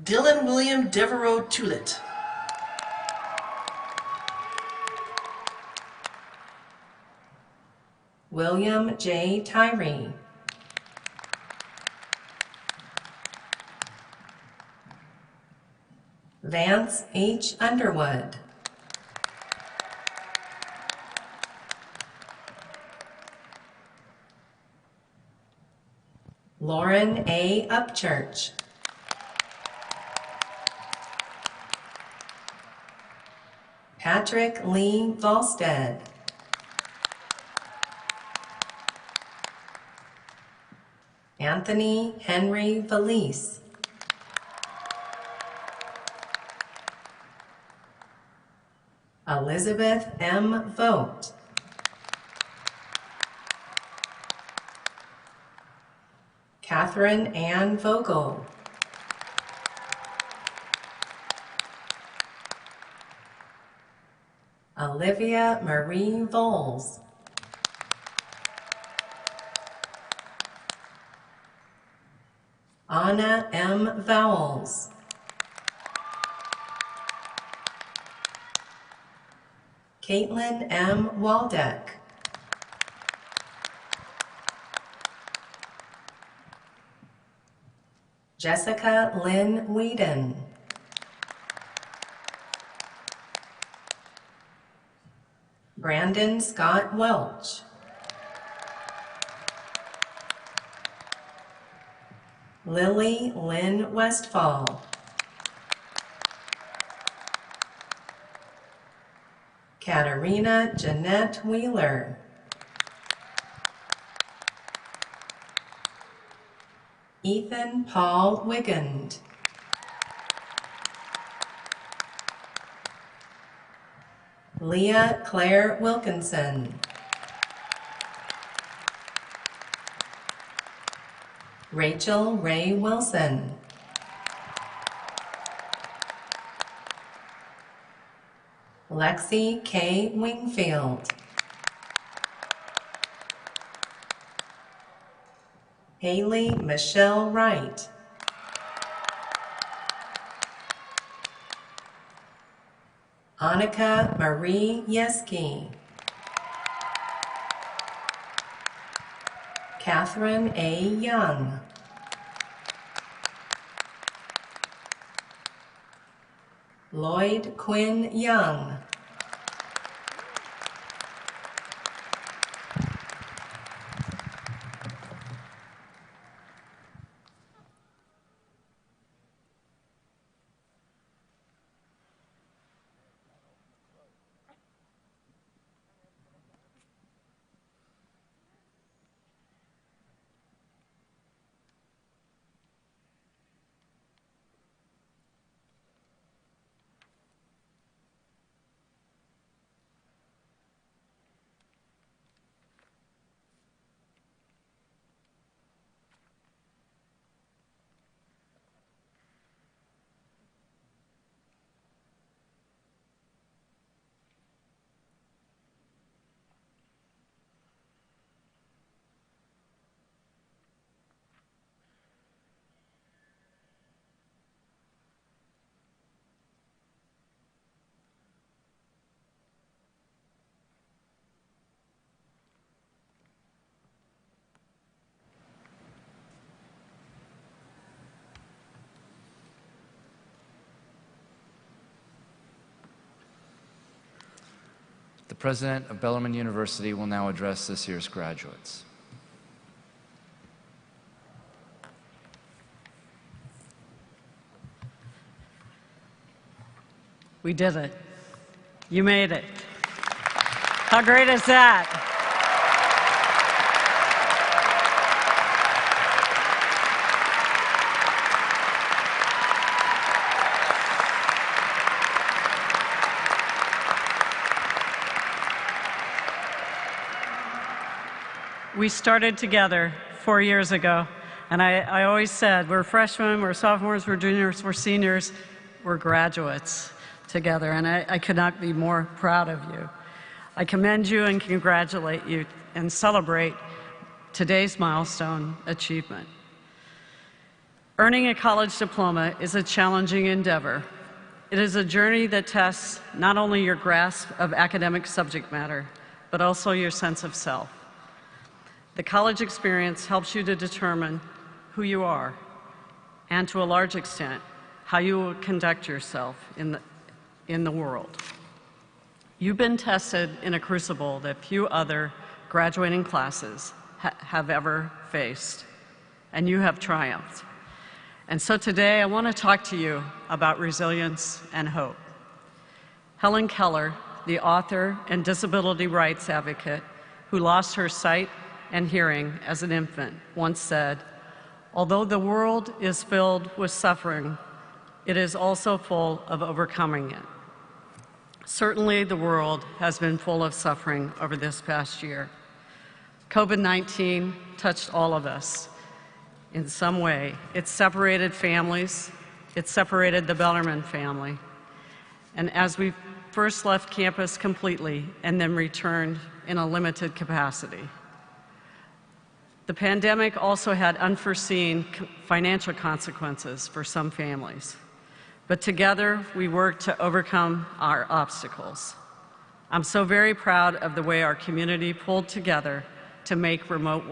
Dylan William Devereaux Tulit, William J. Tyree, Vance H. Underwood, Lauren A. Upchurch, Patrick Lee Volstead, Anthony Henry Valise, Elizabeth M. Vogt, Catherine Ann Vogel, Olivia Marie Voles, Anna M. Vowles, Caitlin M. Waldeck, Jessica Lynn Whedon. Brandon Scott Welch. Lily Lynn Westfall. Katarina Jeanette Wheeler. Ethan Paul Wigand. Leah Claire Wilkinson. Rachel Ray Wilson. Lexi K. Wingfield. Haley Michelle Wright. Annika Marie Yeski. Catherine A. Young. Lloyd Quinn Young. The president of Bellarmine University will now address this year's graduates. We did it. You made it. How great is that? We started together 4 years ago, and I always said, we're freshmen, we're sophomores, we're juniors, we're seniors, we're graduates together, and I could not be more proud of you. I commend you and congratulate you and celebrate today's milestone achievement. Earning a college diploma is a challenging endeavor. It is a journey that tests not only your grasp of academic subject matter, but also your sense of self. The college experience helps you to determine who you are, and to a large extent, how you will conduct yourself in the world. You've been tested in a crucible that few other graduating classes have ever faced, and you have triumphed. And so today I want to talk to you about resilience and hope. Helen Keller, the author and disability rights advocate who lost her sight and hearing as an infant, once said, "Although the world is filled with suffering, it is also full of overcoming it." Certainly the world has been full of suffering over this past year. COVID-19 touched all of us in some way. It separated families, it separated the Bellarmine family. And as we first left campus completely and then returned in a limited capacity. The pandemic also had unforeseen financial consequences for some families, but together we worked to overcome our obstacles. I'm so very proud of the way our community pulled together to make remote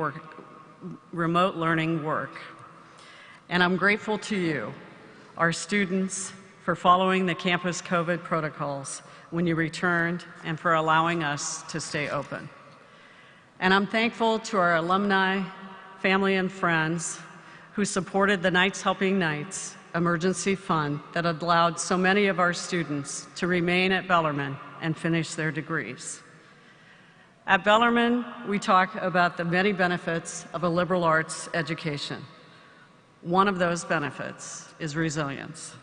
learning work. And I'm grateful to you, our students, for following the campus COVID protocols when you returned and for allowing us to stay open. And I'm thankful to our alumni, family, and friends who supported the Knights Helping Knights emergency fund that allowed so many of our students to remain at Bellarmine and finish their degrees. At Bellarmine, we talk about the many benefits of a liberal arts education. One of those benefits is resilience.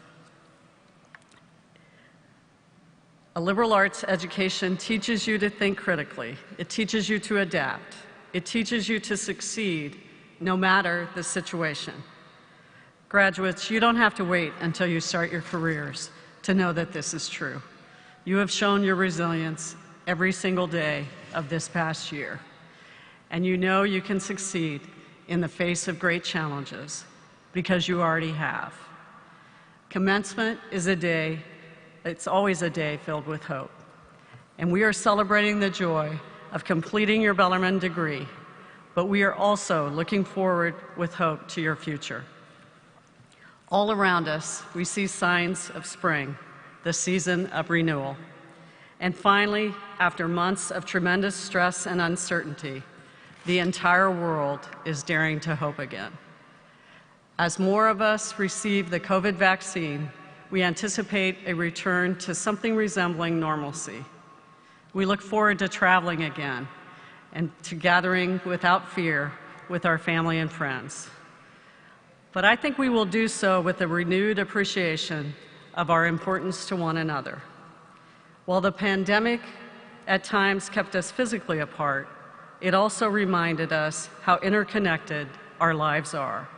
A liberal arts education teaches you to think critically. It teaches you to adapt. It teaches you to succeed no matter the situation. Graduates, you don't have to wait until you start your careers to know that this is true. You have shown your resilience every single day of this past year. And you know you can succeed in the face of great challenges because you already have. Commencement is a day, it's always a day filled with hope. And we are celebrating the joy of completing your Bellarmine degree, but we are also looking forward with hope to your future. All around us, we see signs of spring, the season of renewal. And finally, after months of tremendous stress and uncertainty, the entire world is daring to hope again. As more of us receive the COVID vaccine, we anticipate a return to something resembling normalcy. We look forward to traveling again and to gathering without fear with our family and friends. But I think we will do so with a renewed appreciation of our importance to one another. While the pandemic at times kept us physically apart, it also reminded us how interconnected our lives are,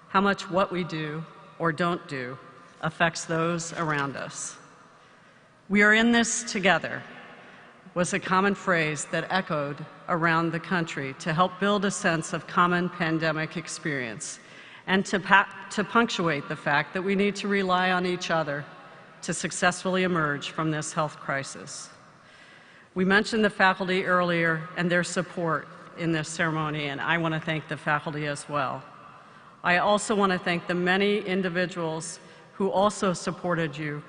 how much what we do or don't do affects those around us. "We are in this together" was a common phrase that echoed around the country to help build a sense of common pandemic experience and to punctuate the fact that we need to rely on each other to successfully emerge from this health crisis. We mentioned the faculty earlier and their support in this ceremony, and I want to thank the faculty as well. I also want to thank the many individuals who also supported you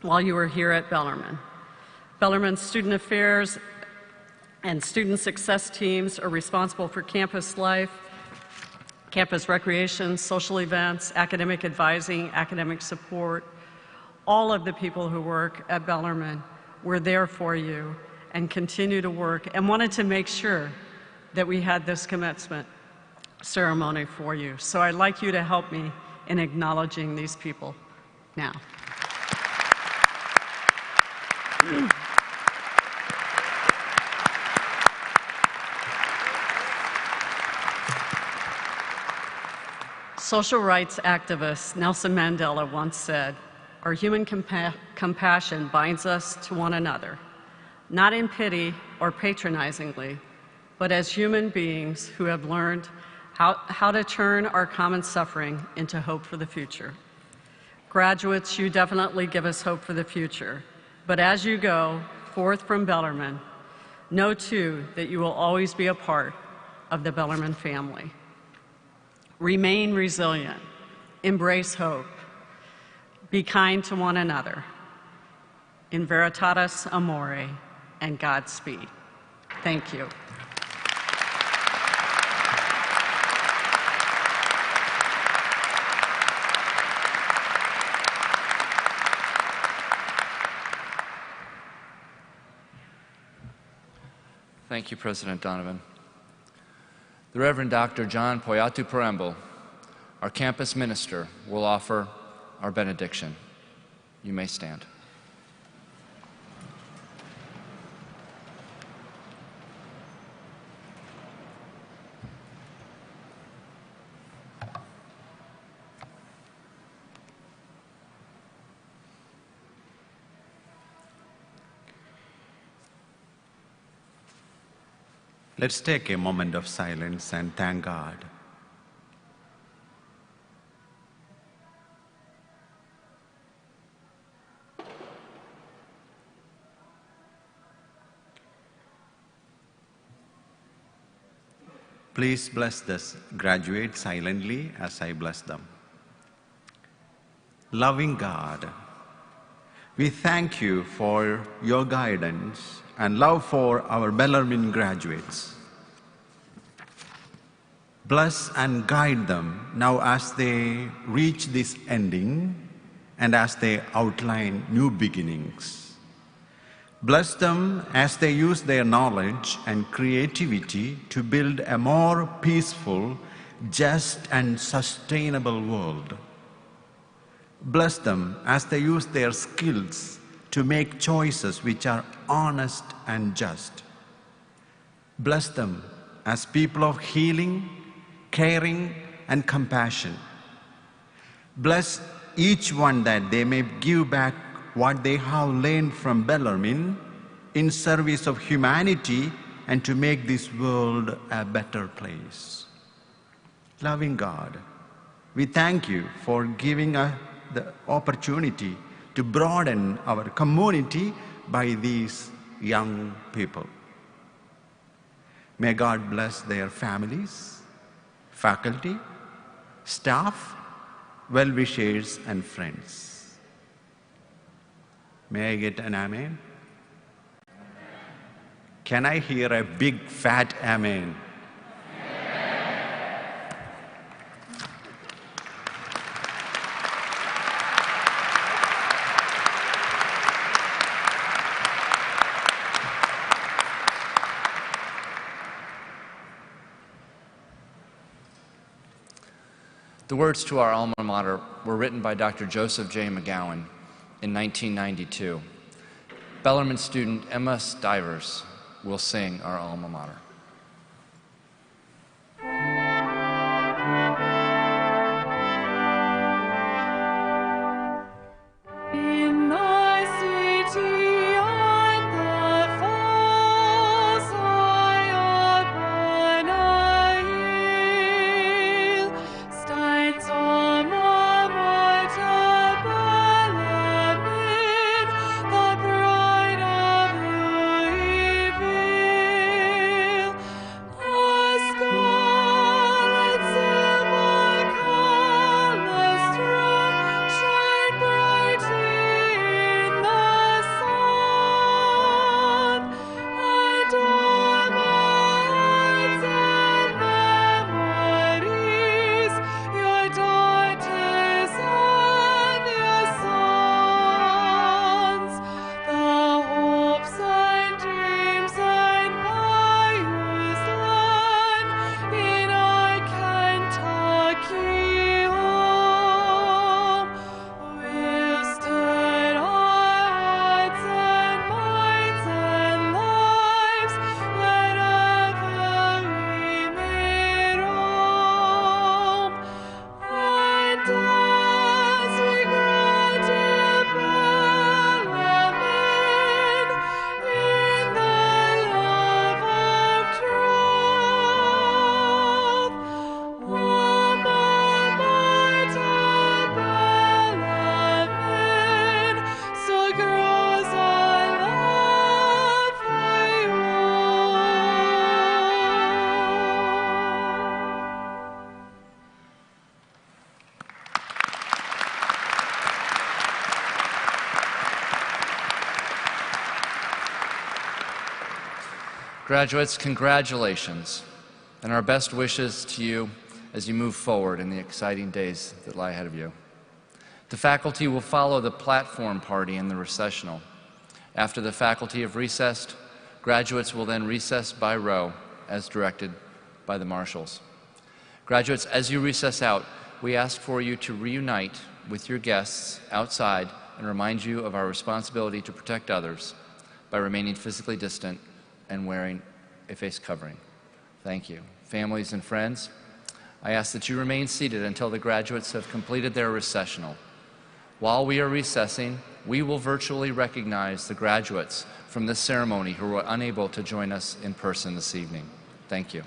while you were here at Bellarmine. Bellarmine Student Affairs and Student Success teams are responsible for campus life, campus recreation, social events, academic advising, academic support. All of the people who work at Bellarmine were there for you and continue to work and wanted to make sure that we had this commencement ceremony for you. So I'd like you to help me in acknowledging these people now. Social rights activist Nelson Mandela once said, "Our human compassion binds us to one another, not in pity or patronizingly, but as human beings who have learned how to turn our common suffering into hope for the future." Graduates, you definitely give us hope for the future, but as you go forth from Bellarmine, know too that you will always be a part of the Bellarmine family. Remain resilient, embrace hope, be kind to one another. In veritatis amore, and Godspeed. Thank you. Thank you, President Donovan. The Reverend Dr. John Poyatu Parembo, our campus minister, will offer our benediction. You may stand. Let's take a moment of silence and thank God. Please bless this graduate silently as I bless them. Loving God, we thank you for your guidance and love for our Bellarmine graduates. Bless and guide them now as they reach this ending and as they outline new beginnings. Bless them as they use their knowledge and creativity to build a more peaceful, just, and sustainable world. Bless them as they use their skills to make choices which are honest and just. Bless them as people of healing, caring, and compassion. Bless each one that they may give back what they have learned from Bellarmine in service of humanity and to make this world a better place. Loving God, we thank you for giving us the opportunity to broaden our community by these young people. May God bless their families, faculty, staff, well-wishers, and friends. May I get an amen? Can I hear a big fat amen? The words to our alma mater were written by Dr. Joseph J. McGowan in 1992. Bellarmine student Emma Stivers will sing our alma mater. Graduates, congratulations, and our best wishes to you as you move forward in the exciting days that lie ahead of you. The faculty will follow the platform party in the recessional. After the faculty have recessed, graduates will then recess by row as directed by the marshals. Graduates, as you recess out, we ask for you to reunite with your guests outside and remind you of our responsibility to protect others by remaining physically distant and wearing a face covering. Thank you. Families and friends, I ask that you remain seated until the graduates have completed their recessional. While we are recessing, we will virtually recognize the graduates from this ceremony who were unable to join us in person this evening. Thank you.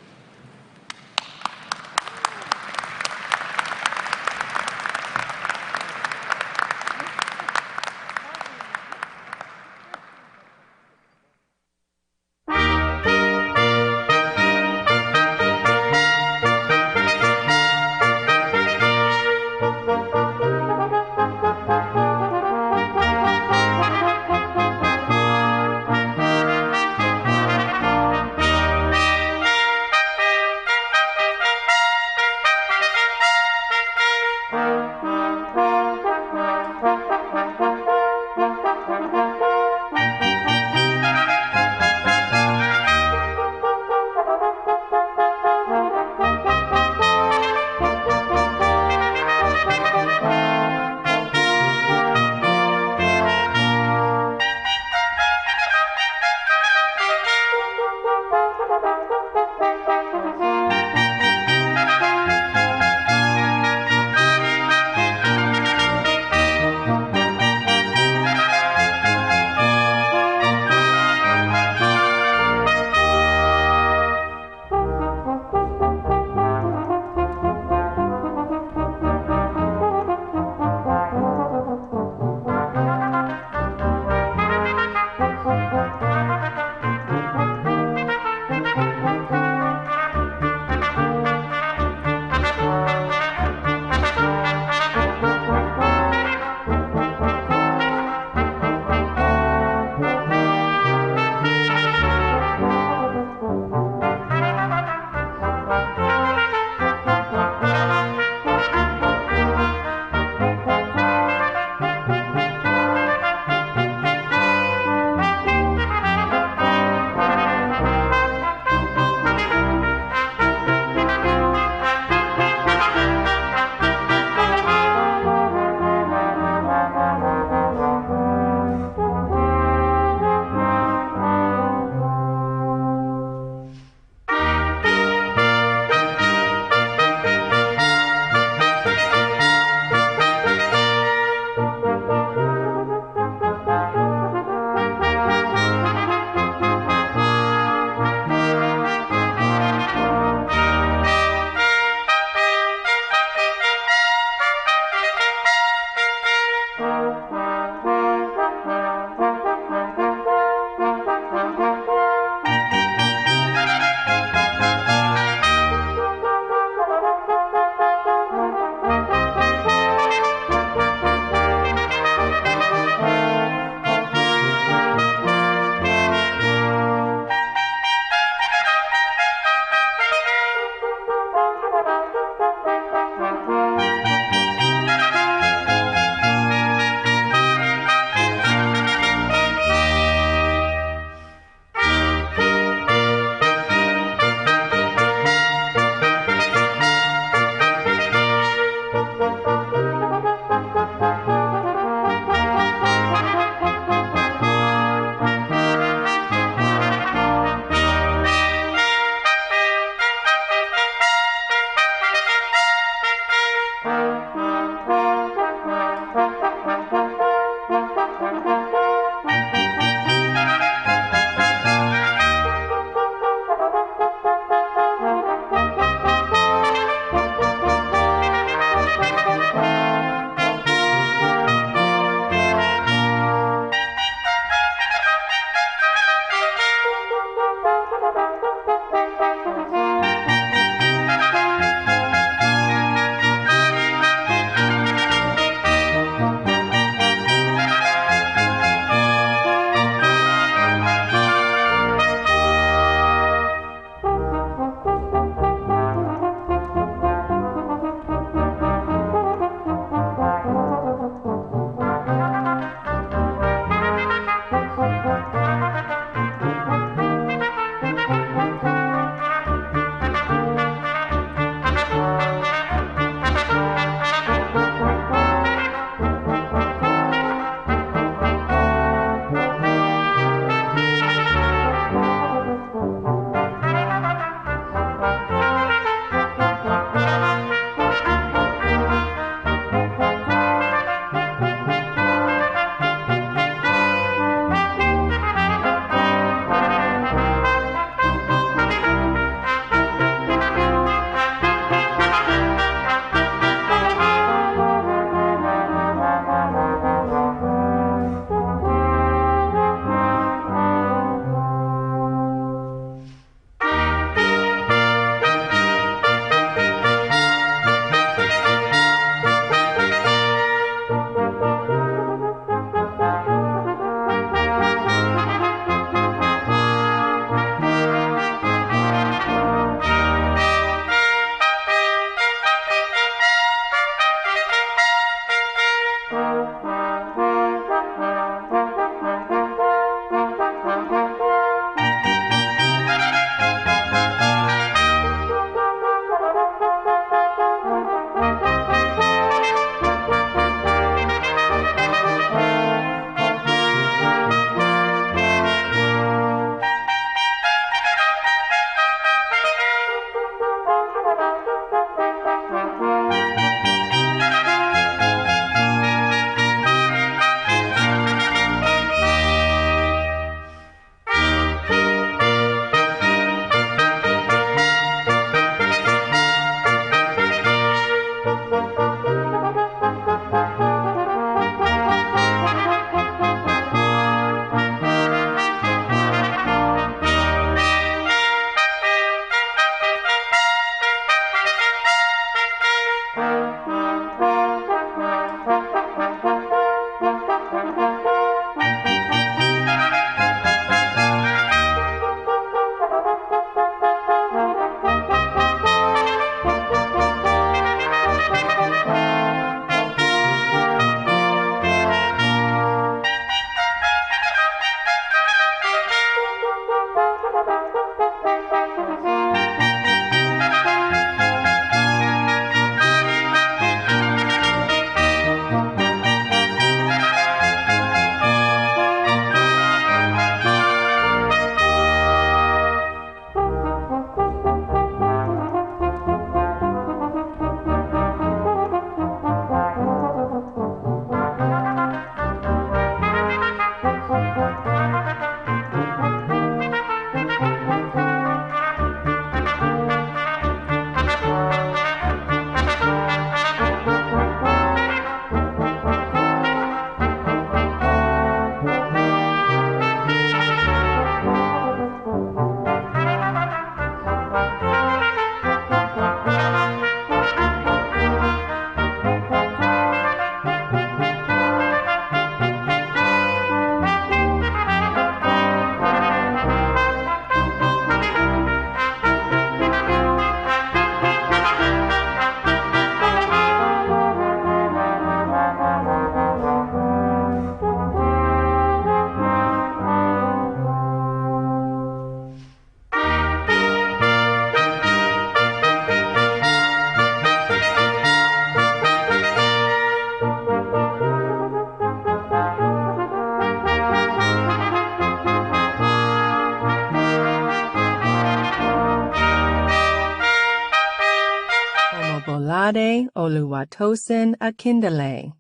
Olufade Oluwatosin Akindele.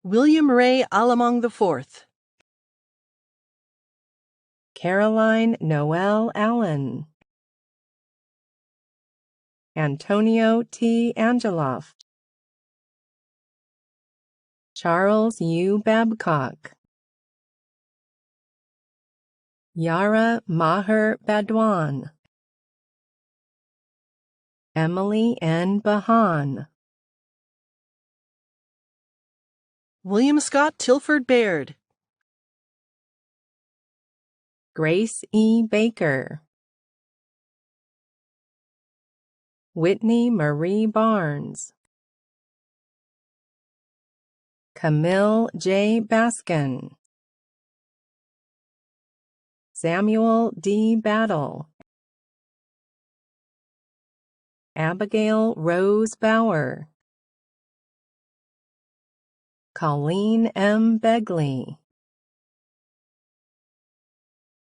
William Ray Alamong IV. Caroline Noel Allen. Antonio T. Angeloff. Charles U. Babcock. Yara Maher Badwan. Emily N. Bahan. William Scott Tilford Baird. Grace E. Baker. Whitney Marie Barnes. Camille J. Baskin. Samuel D. Battle. Abigail Rose Bauer. Colleen M. Begley.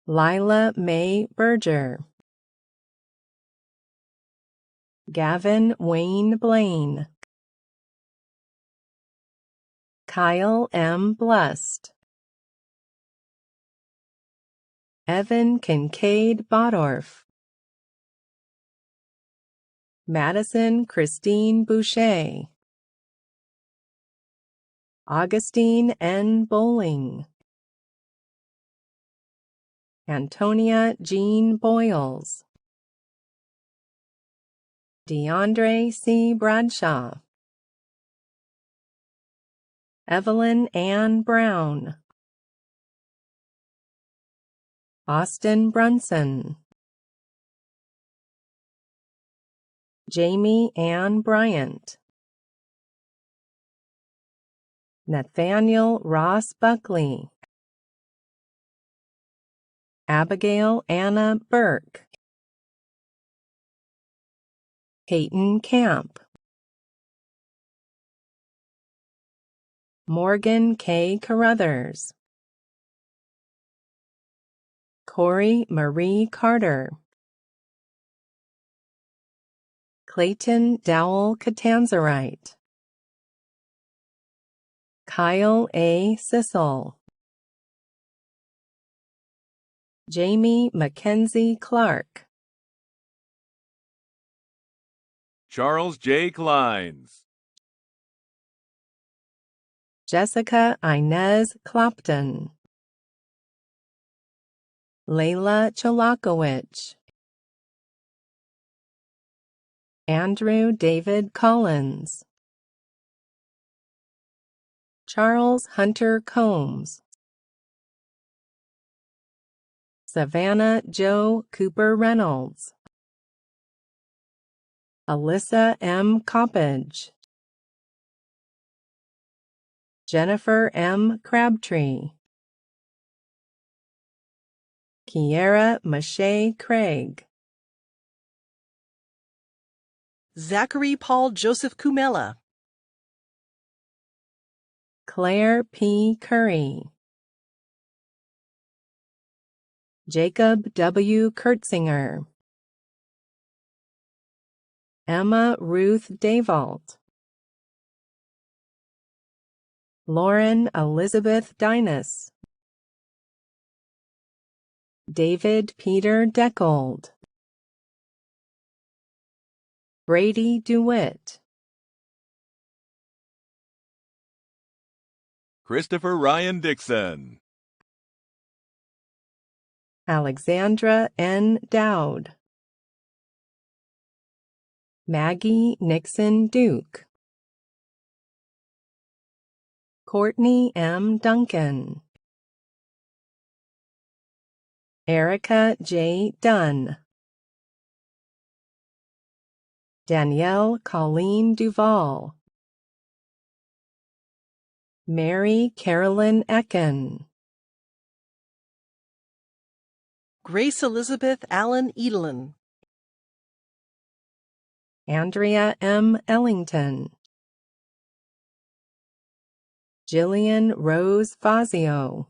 Lila Mae Berger. Gavin Wayne Blaine. Kyle M. Blust. Evan Kincaid Bodorf. Madison Christine Boucher. Augustine N. Bowling. Antonia Jean Boyles. DeAndre C. Bradshaw. Evelyn Ann Brown. Austin Brunson. Jamie Ann Bryant. Nathaniel Ross Buckley. Abigail Anna Burke. Peyton Camp. Morgan K. Carruthers. Corey Marie Carter. Clayton Dowell Catanzarite. Kyle A. Sissel. Jamie Mackenzie Clark. Charles J. Kleins. Jessica Inez Clopton. Layla Cholakowicz. Andrew David Collins. Charles Hunter Combs. Savannah Jo Cooper Reynolds. Alyssa M. Coppage. Jennifer M. Crabtree. Kiera Mache Craig. Zachary Paul Joseph Kumela. Claire P. Curry. Jacob W. Kurtzinger. Emma Ruth Davault. Lauren Elizabeth Dinas. David Peter Deckold. Brady DeWitt. Christopher Ryan Dixon. Alexandra N. Dowd. Maggie Nixon Duke. Courtney M. Duncan. Erica J. Dunn. Danielle Colleen Duval. Mary Carolyn Ecken. Grace Elizabeth Allen Edelin. Andrea M. Ellington. Jillian Rose Fazio.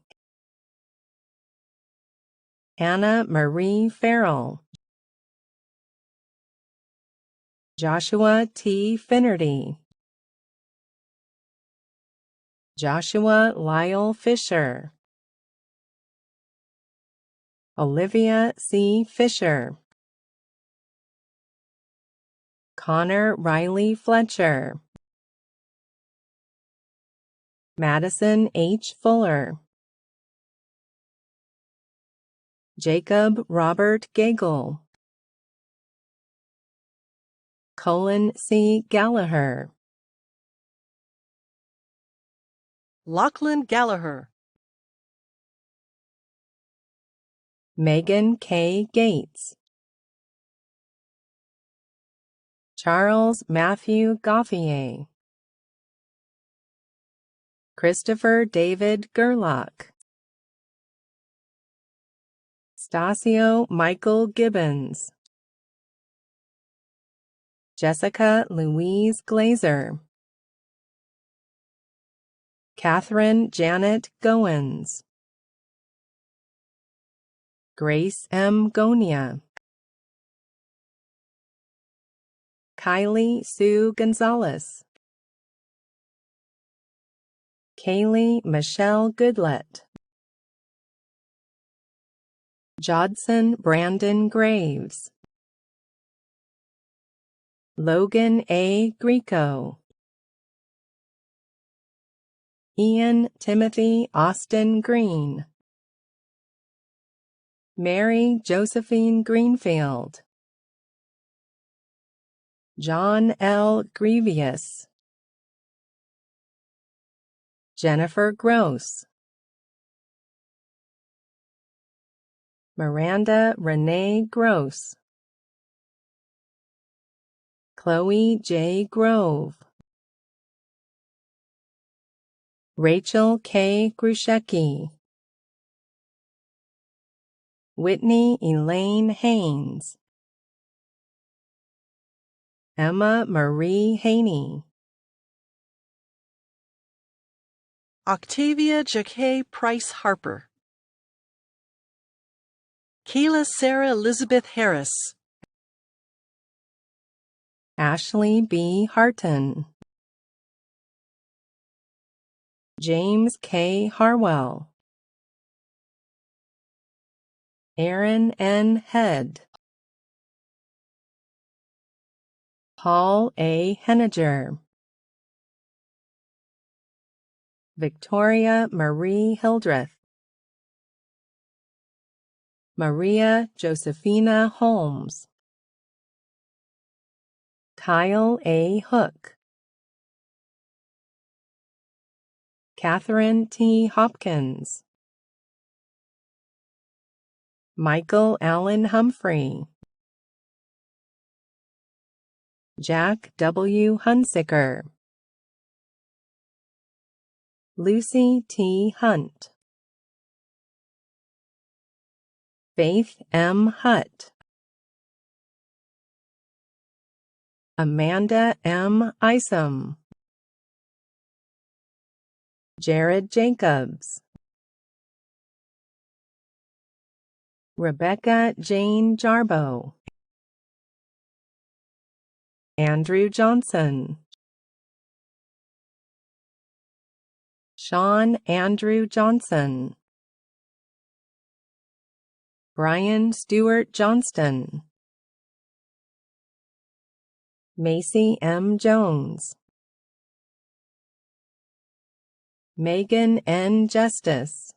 Anna Marie Farrell. Joshua T. Finnerty, Joshua Lyle Fisher, Olivia C. Fisher, Connor Riley Fletcher, Madison H. Fuller, Jacob Robert Gagel, Colin C. Gallagher, Lachlan Gallagher, Megan K. Gates, Charles Matthew Gauffier, Christopher David Gerlach, Stasio Michael Gibbons, Jessica Louise Glazer, Catherine Janet Goins, Grace M. Gonia, Kylie Sue Gonzalez, Kaylee Michelle Goodlett, Jodson Brandon Graves, Logan A. Greco, Ian Timothy Austin Green, Mary Josephine Greenfield, John L. Grievous, Jennifer Gross, Miranda Renee Gross, Chloe J. Grove, Rachel K. Grushecki, Whitney Elaine Haynes, Emma Marie Haney, Octavia Jacquet Price Harper, Kayla Sarah Elizabeth Harris, Ashley B. Harton, James K. Harwell, Aaron N. Head, Paul A. Henniger, Victoria Marie Hildreth, Maria Josephina Holmes, Kyle A. Hook, Catherine T. Hopkins, Michael Allen Humphrey, Jack W. Hunsicker, Lucy T. Hunt, Faith M. Hutt, Amanda M. Isom, Jared Jacobs, Rebecca Jane Jarbo, Andrew Johnson, Sean Andrew Johnson, Brian Stewart Johnston, Macy M. Jones, Megan N. Justice,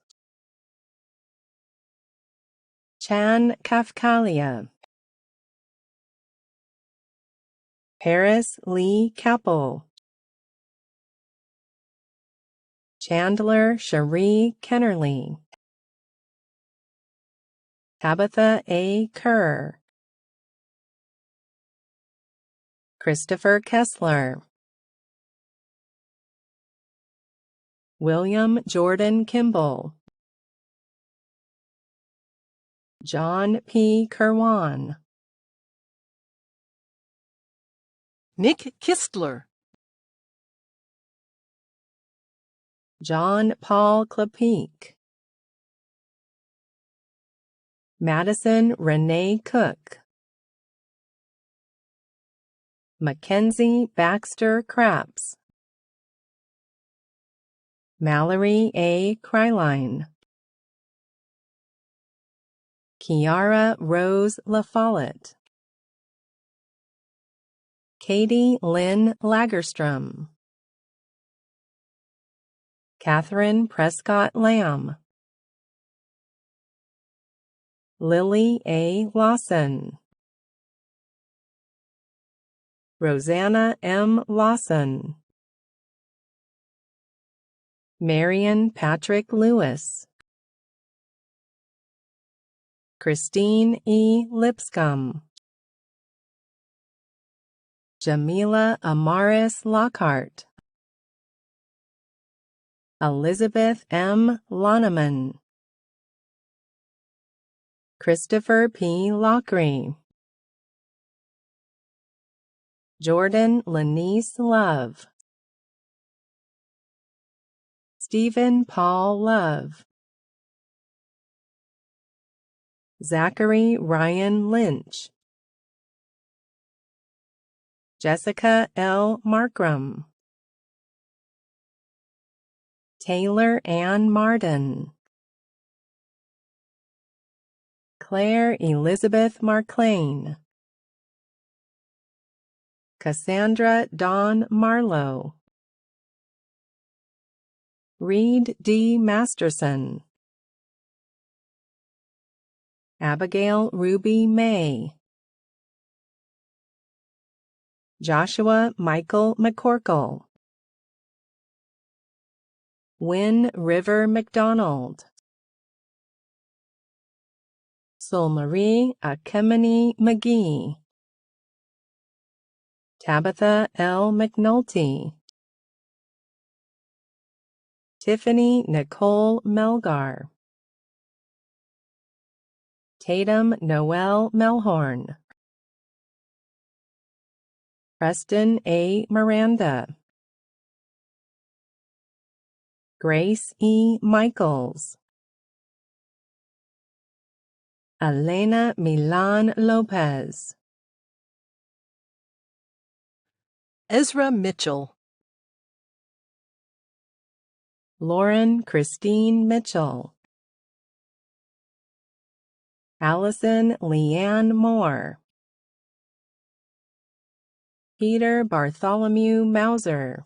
Chan Kafkalia, Paris Lee Capel, Chandler Cherie Kennerly, Tabitha A. Kerr, Christopher Kessler, William Jordan Kimball, John P. Kerwan, Nick Kistler, John Paul Klapeek, Madison Renee Cook, Mackenzie Baxter Craps, Mallory A. Kryline, Kiara Rose LaFollette, Katie Lynn Lagerstrom, Catherine Prescott Lamb, Lily A. Lawson, Rosanna M. Lawson, Marion Patrick Lewis, Christine E. Lipscomb, Jamila Amaris Lockhart, Elizabeth M. Loneman, Christopher P. Lockery, Jordan Lanice Love, Stephen Paul Love, Zachary Ryan Lynch, Jessica L. Markram, Taylor Ann Marden, Claire Elizabeth Marclane, Cassandra Dawn Marlowe, Reed D. Masterson, Abigail Ruby May, Joshua Michael McCorkle, Wynn River McDonald, Solmarie Akemini McGee, Tabitha L. McNulty, Tiffany Nicole Melgar, Tatum Noel Melhorn, Preston A. Miranda, Grace E. Michaels, Elena Milan Lopez, Ezra Mitchell, Lauren Christine Mitchell, Allison Leanne Moore, Peter Bartholomew Mauser,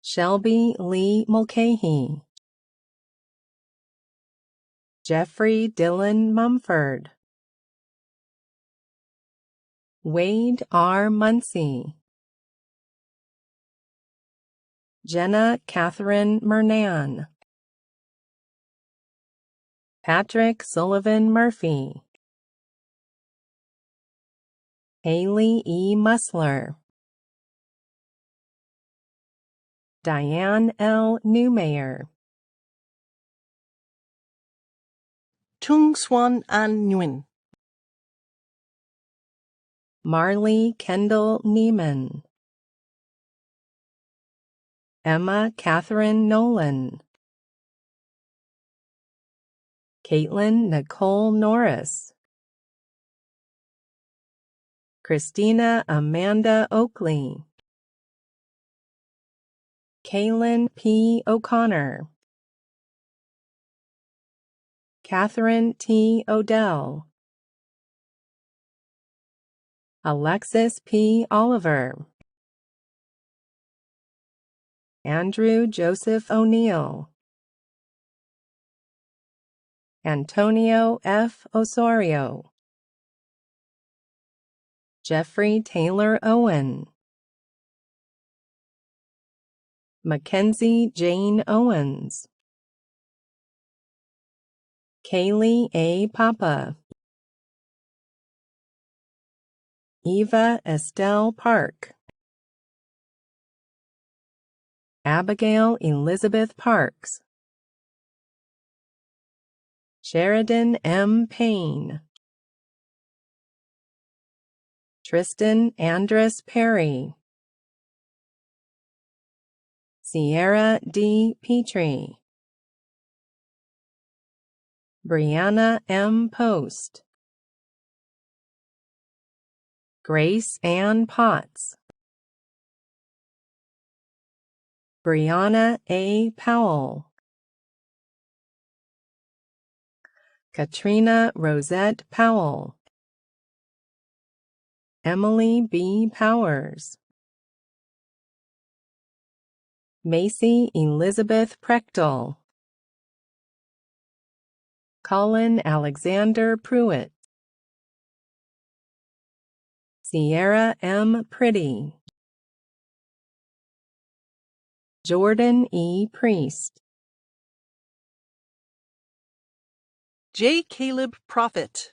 Shelby Lee Mulcahy, Jeffrey Dylan Mumford, Wade R. Muncie, Jenna Catherine Murnan, Patrick Sullivan Murphy, Haley E. Musler, Diane L. Newmayer, Tung Swan An Nguyen, Marley Kendall Neiman, Emma Catherine Nolan, Caitlin Nicole Norris, Christina Amanda Oakley, Kaylin P. O'Connor, Catherine T. Odell, Alexis P. Oliver, Andrew Joseph O'Neill, Antonio F. Osorio, Jeffrey Taylor Owen, Mackenzie Jane Owens, Kaylee A. Papa, Eva Estelle Park, Abigail Elizabeth Parks, Sheridan M. Payne, Tristan Andrus Perry, Sierra D. Petrie, Brianna M. Post, Grace Ann Potts, Brianna A. Powell, Katrina Rosette Powell, Emily B. Powers, Macy Elizabeth Prechtel, Colin Alexander Pruitt, Sierra M. Pretty, Jordan E. Priest, J. Caleb Prophet,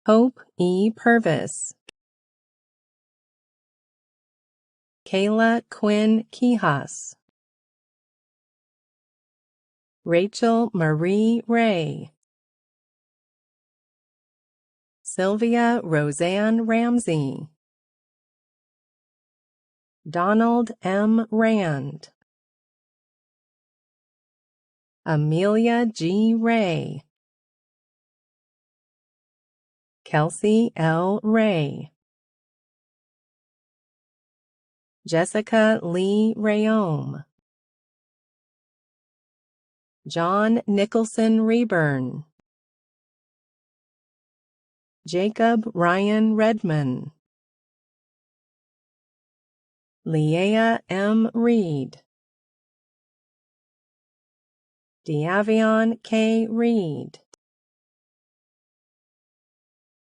Hope E. Purvis, Kayla Quinn Kihas, Rachel Marie Ray, Sylvia Roseanne Ramsey, Donald M. Rand, Amelia G. Ray, Kelsey L. Ray, Jessica Lee Rayome, John Nicholson Rayburn, Jacob Ryan Redman, Leah M. Reed, Diavion K. Reed,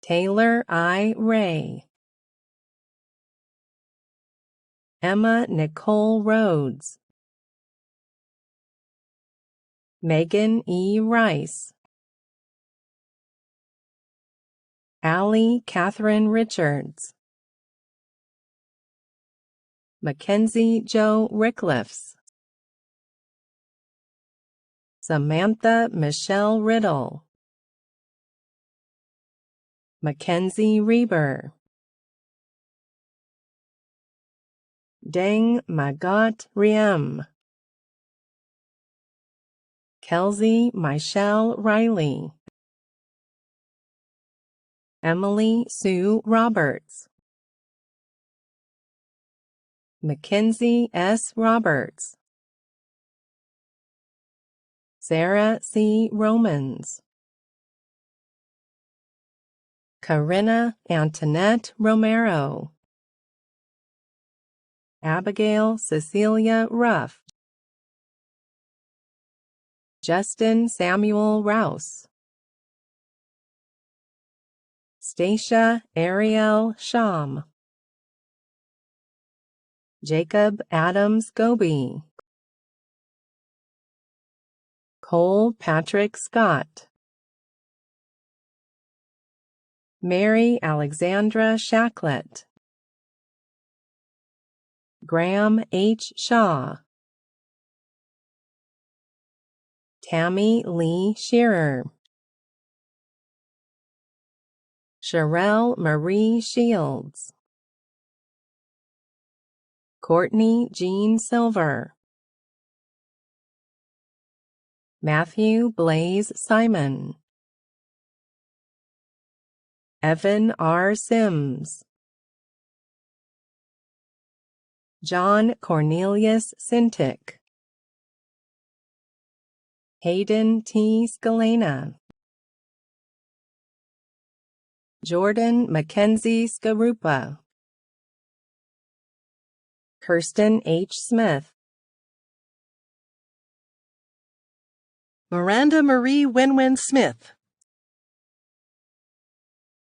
Taylor I. Ray, Emma Nicole Rhodes, Megan E. Rice, Allie Catherine Richards, Mackenzie Joe Rickliffs, Samantha Michelle Riddle, Mackenzie Reber, Deng Magot Riem, Kelsey Michelle Riley, Emily Sue Roberts, Mackenzie S. Roberts, Sarah C. Romans, Corinna Antoinette Romero, Abigail Cecilia Ruff, Justin Samuel Rouse, Stacia Ariel Sham, Jacob Adams Goby, Cole Patrick Scott, Mary Alexandra Shacklet, Graham H. Shaw, Tammy Lee Shearer, Sherelle Marie Shields, Courtney Jean Silver, Matthew Blaze Simon, Evan R. Sims, John Cornelius Sintic, Hayden T. Scalena, Jordan Mackenzie Skarupa, Kirsten H. Smith, Miranda Marie Wenwen Smith,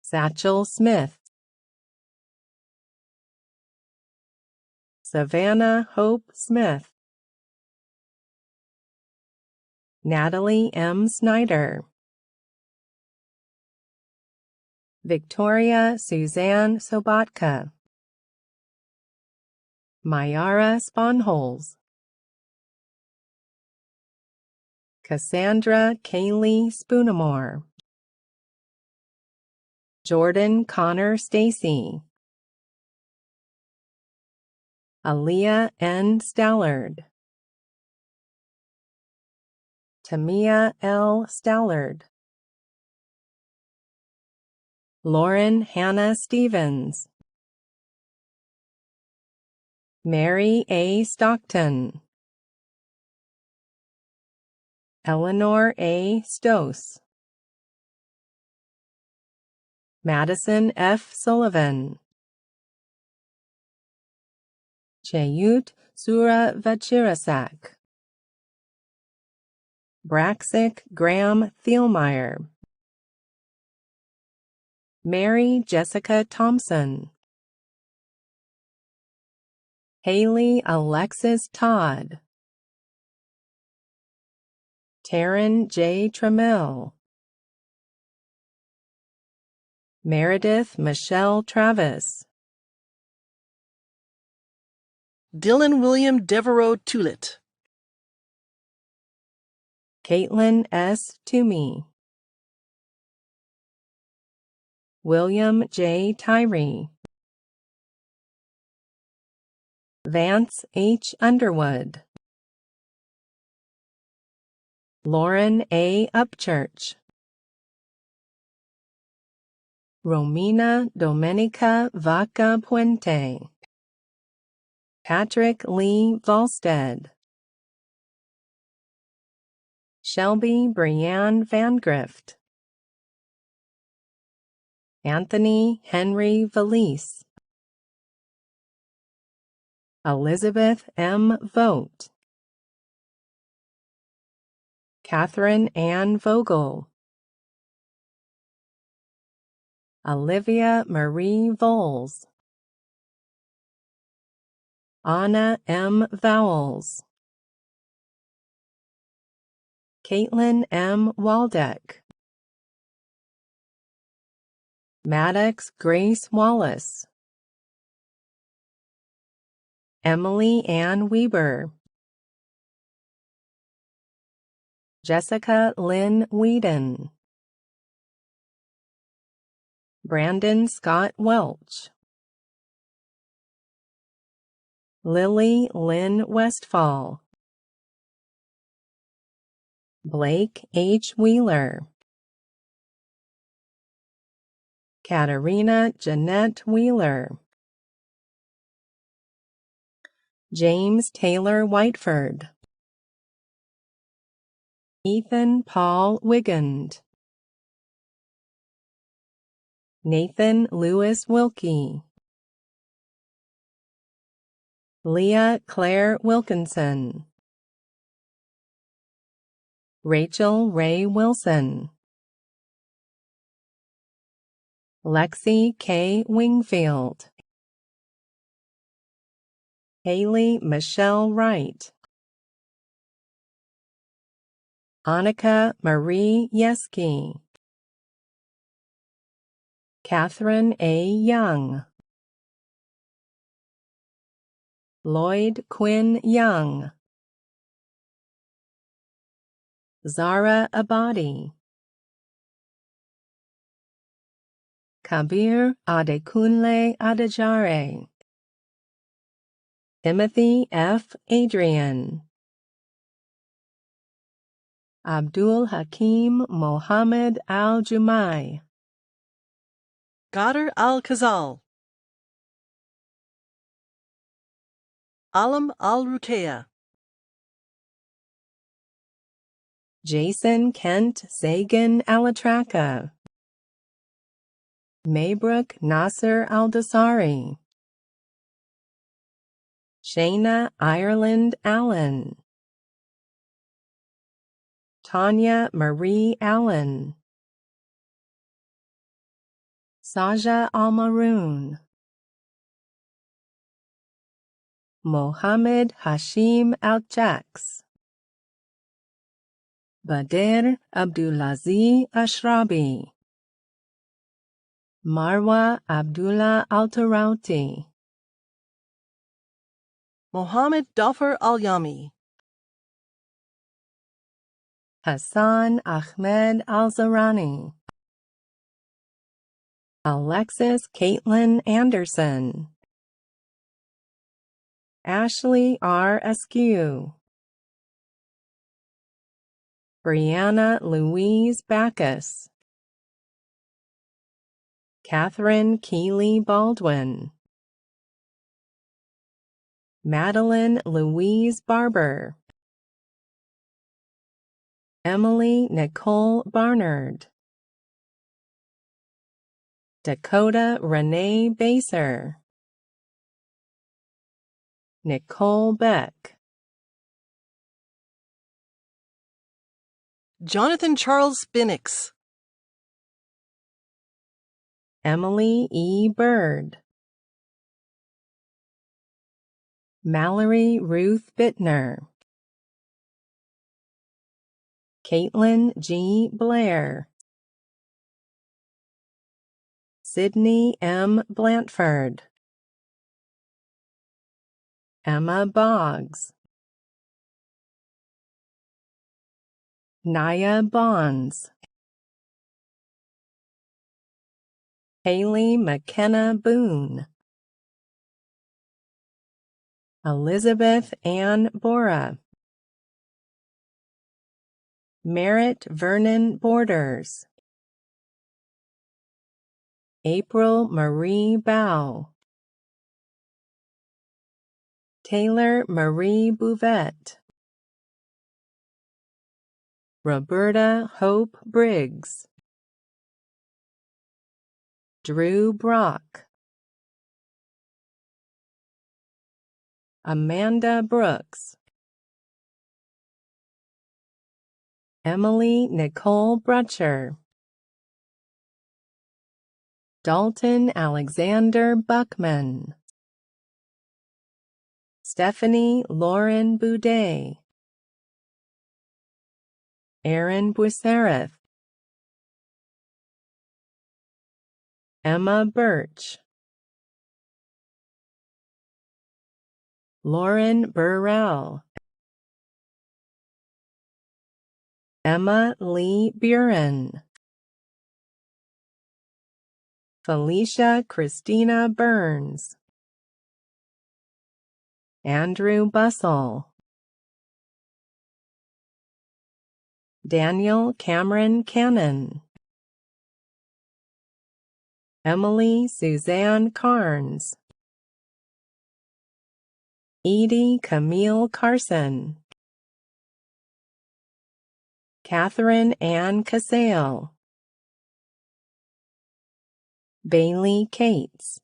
Satchel Smith, Savannah Hope Smith, Natalie M. Snyder, Victoria Suzanne Sobotka, Mayara Sponholz, Cassandra Kaylee Spoonamore, Jordan Connor Stacy, Aaliyah N. Stallard, Tamia L. Stallard, Lauren Hannah Stevens, Mary A. Stockton, Eleanor A. Stose, Madison F. Sullivan, Cheyut Suravachirasak, Braxic Graham Thielmeyer, Mary Jessica Thompson, Haley Alexis Todd, Taryn J. Trammell, Meredith Michelle Travis, Dylan William Devereaux Tulit, Caitlin S. Toomey, William J. Tyree, Vance H. Underwood, Lauren A. Upchurch, Romina Domenica Vaca Puente, Patrick Lee Volstead, Shelby Brianne Van Grift, Anthony Henry Valise, Elizabeth M. Vogt, Catherine Ann Vogel, Olivia Marie Voles, Anna M. Vowles, Caitlin M. Waldeck, Maddox Grace Wallace, Emily Ann Weber, Jessica Lynn Whedon, Brandon Scott Welch, Lily Lynn Westfall, Blake H. Wheeler, Katarina Jeanette Wheeler, James Taylor Whiteford, Ethan Paul Wigand, Nathan Lewis Wilkie, Leah Claire Wilkinson, Rachel Ray Wilson, Lexi K. Wingfield, Haley Michelle Wright, Annika Marie Yeski, Catherine A. Young, Lloyd Quinn Young, Zara Abadi, Kabir Adekunle Adejare, Timothy F. Adrian, Abdul Hakim Mohammed Al-Jumai, Gadar Al-Khazal, Alam Al-Ruqayya, Jason Kent Sagan Alatraka, Maybrook Nasser Aldasari, Shayna Ireland Allen, Tanya Marie Allen, Saja Almaroon, Mohammed Hashim Al-Jaks, Bader Abdulaziz Ashrabi, Marwa Abdullah Altarauti, Mohammed Dafar Al-Yami, Hassan Ahmed Al-Zarani, Alexis Caitlin Anderson, Ashley R. Askew, Brianna Louise Backus, Catherine Keeley Baldwin, Madeline Louise Barber, Emily Nicole Barnard, Dakota Renee Baser, Nicole Beck, Jonathan Charles Binnix, Emily E. Bird, Mallory Ruth Bittner, Caitlin G. Blair, Sydney M. Blanford, Emma Boggs, Naya Bonds, Haley McKenna Boone, Elizabeth Ann Bora, Merritt Vernon Borders, April Marie Bow, Taylor Marie Bouvette, Roberta Hope Briggs, Drew Brock, Amanda Brooks, Emily Nicole Brutcher, Dalton Alexander Buckman, Stephanie Lauren Boudet, Aaron Buissereth, Emma Birch, Lauren Burrell, Emma Lee Buren, Felicia Christina Burns, Andrew Bussell, Daniel Cameron Cannon, Emily Suzanne Carnes, Edie Camille Carson, Catherine Ann Casale, Bailey Cates,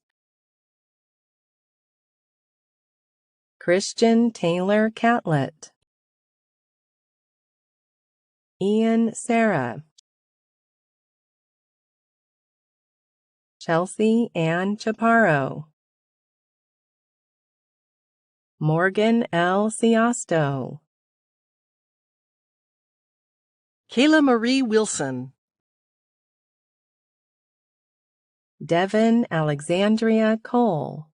Christian Taylor Catlett, Ian Sarah, Chelsea Ann Chaparro, Morgan L. Siasto, Kayla Marie Wilson, Devin Alexandria Cole,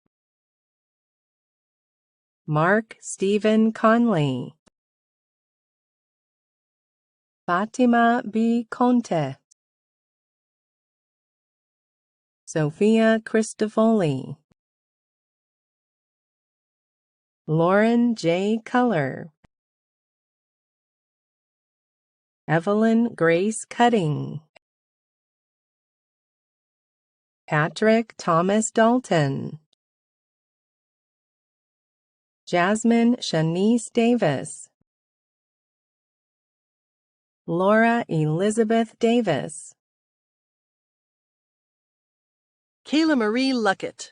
Mark Stephen Conley, Fatima B. Conte, Sophia Christofoli, Lauren J. Culler, Evelyn Grace Cutting, Patrick Thomas Dalton, Jasmine Shanice Davis, Laura Elizabeth Davis, Kayla Marie Luckett,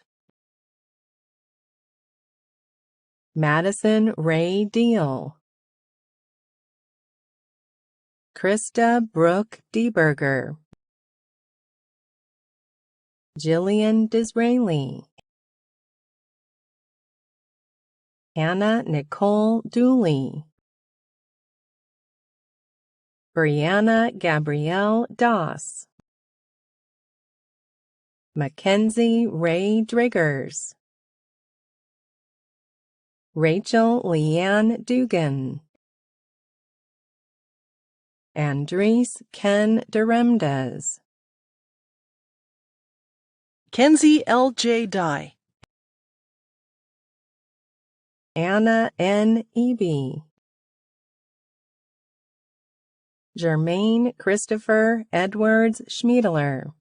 Madison Ray Deal, Krista Brooke Deberger, Jillian Disraeli, Hannah Nicole Dooley, Brianna Gabrielle Doss, Mackenzie Ray Driggers, Rachel Leanne Dugan, Andres Ken Duremdes, Kenzie L.J. Dye, Anna N. Eby, Jermaine Christopher Edwards Schmiedler,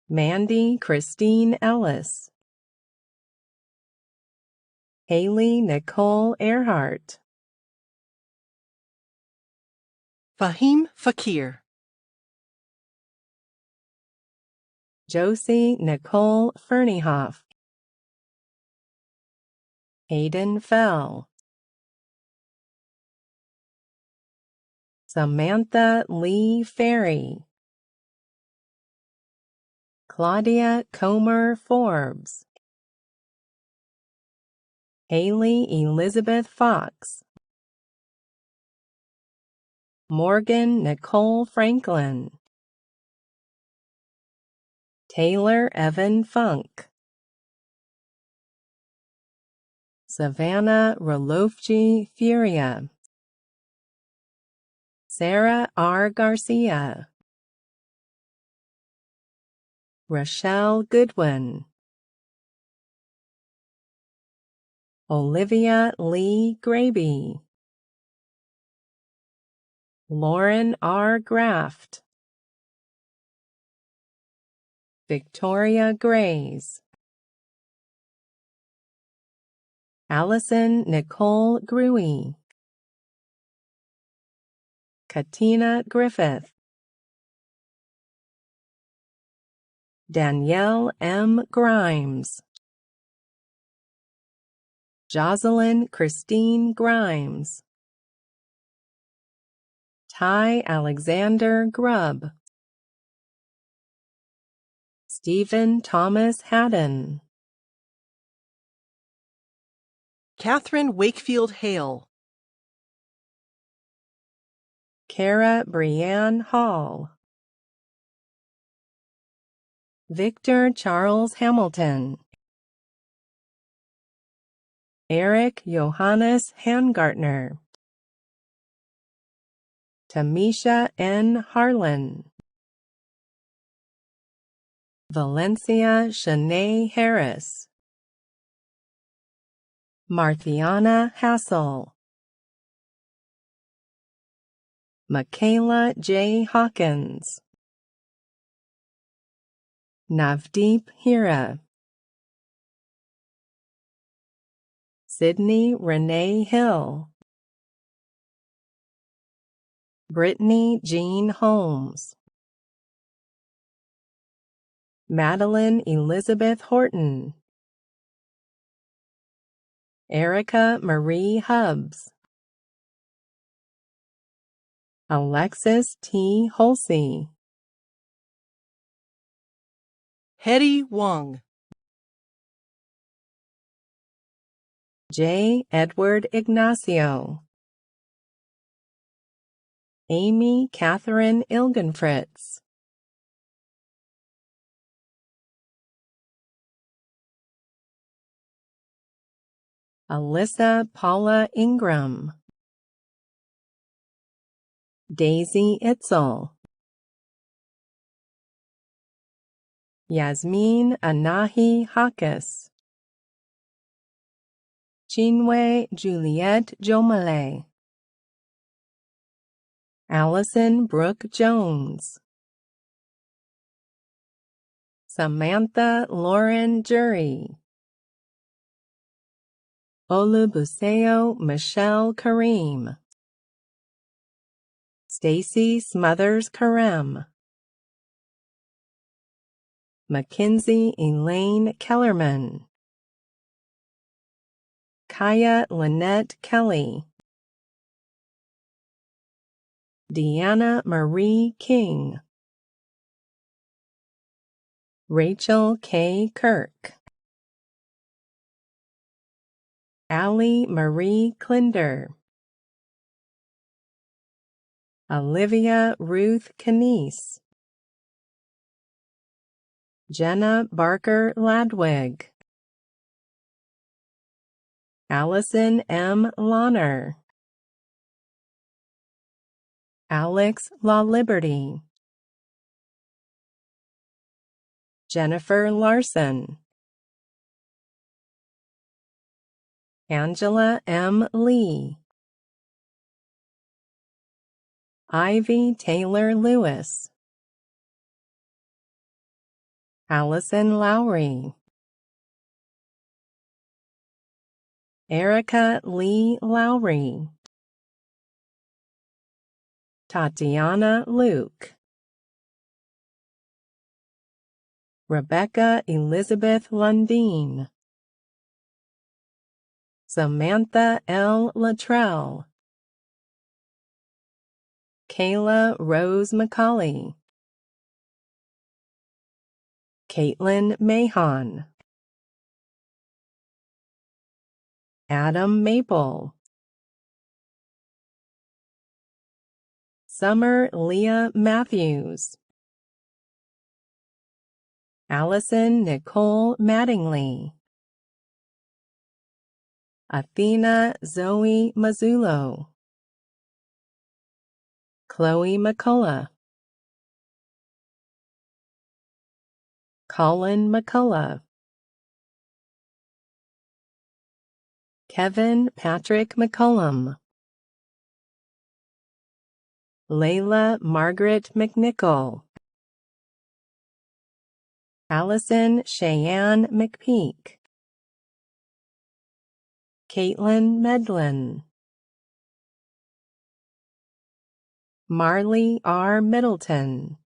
Mandy Christine Ellis, Haley Nicole Earhart, Fahim Fakir, Josie Nicole Ferneyhoff, Hayden Fell, Samantha Lee Ferry, Claudia Comer Forbes, Haley Elizabeth Fox, Morgan Nicole Franklin, Taylor Evan Funk, Savannah Rolofji Furia, Sarah R. Garcia, Rochelle Goodwin, Olivia Lee Graby, Lauren R. Graft, Victoria Grays, Allison Nicole Gruey, Katina Griffith, Danielle M. Grimes, Jocelyn Christine Grimes, Ty Alexander Grubb, Stephen Thomas Haddon, Catherine Wakefield Hale, Kara Brianne Hall, Victor Charles Hamilton, Eric Johannes Hangartner, Tamisha N. Harlan, Valencia Shanae Harris, Marthiana Hassel, Michaela J. Hawkins, Navdeep Hira, Sydney Renee Hill, Brittany Jean Holmes, Madeline Elizabeth Horton, Erica Marie Hubbs, Alexis T. Holsey, Hetty Wong, J. Edward Ignacio, Amy Catherine Ilgenfritz, Alyssa Paula Ingram, Daisy Itzel, Yasmin Anahi Hakis, Chinwe Juliette Jomale, Allison Brooke Jones, Samantha Lauren Jury, Olubuseo Michelle Kareem, Stacy Smothers Karem, Mackenzie Elaine Kellerman, Kaya Lynette Kelly, Deanna Marie King, Rachel K. Kirk, Allie Marie Klinder, Olivia Ruth Canese, Jenna Barker Ladwig, Allison M. Launer, Alex La Liberty, Jennifer Larson, Angela M. Lee, Ivy Taylor Lewis, Allison Lowry, Erica Lee Lowry, Tatiana Luke, Rebecca Elizabeth Lundeen, Samantha L. Luttrell, Kayla Rose McCauley, Caitlin Mahon, Adam Maple, Summer Leah Matthews, Allison Nicole Mattingly, Athena Zoe Mazzullo, Chloe McCullough, Colin McCullough, Kevin Patrick McCullum, Layla Margaret McNichol, Allison Cheyenne McPeak, Caitlin Medlin, Marley R. Middleton,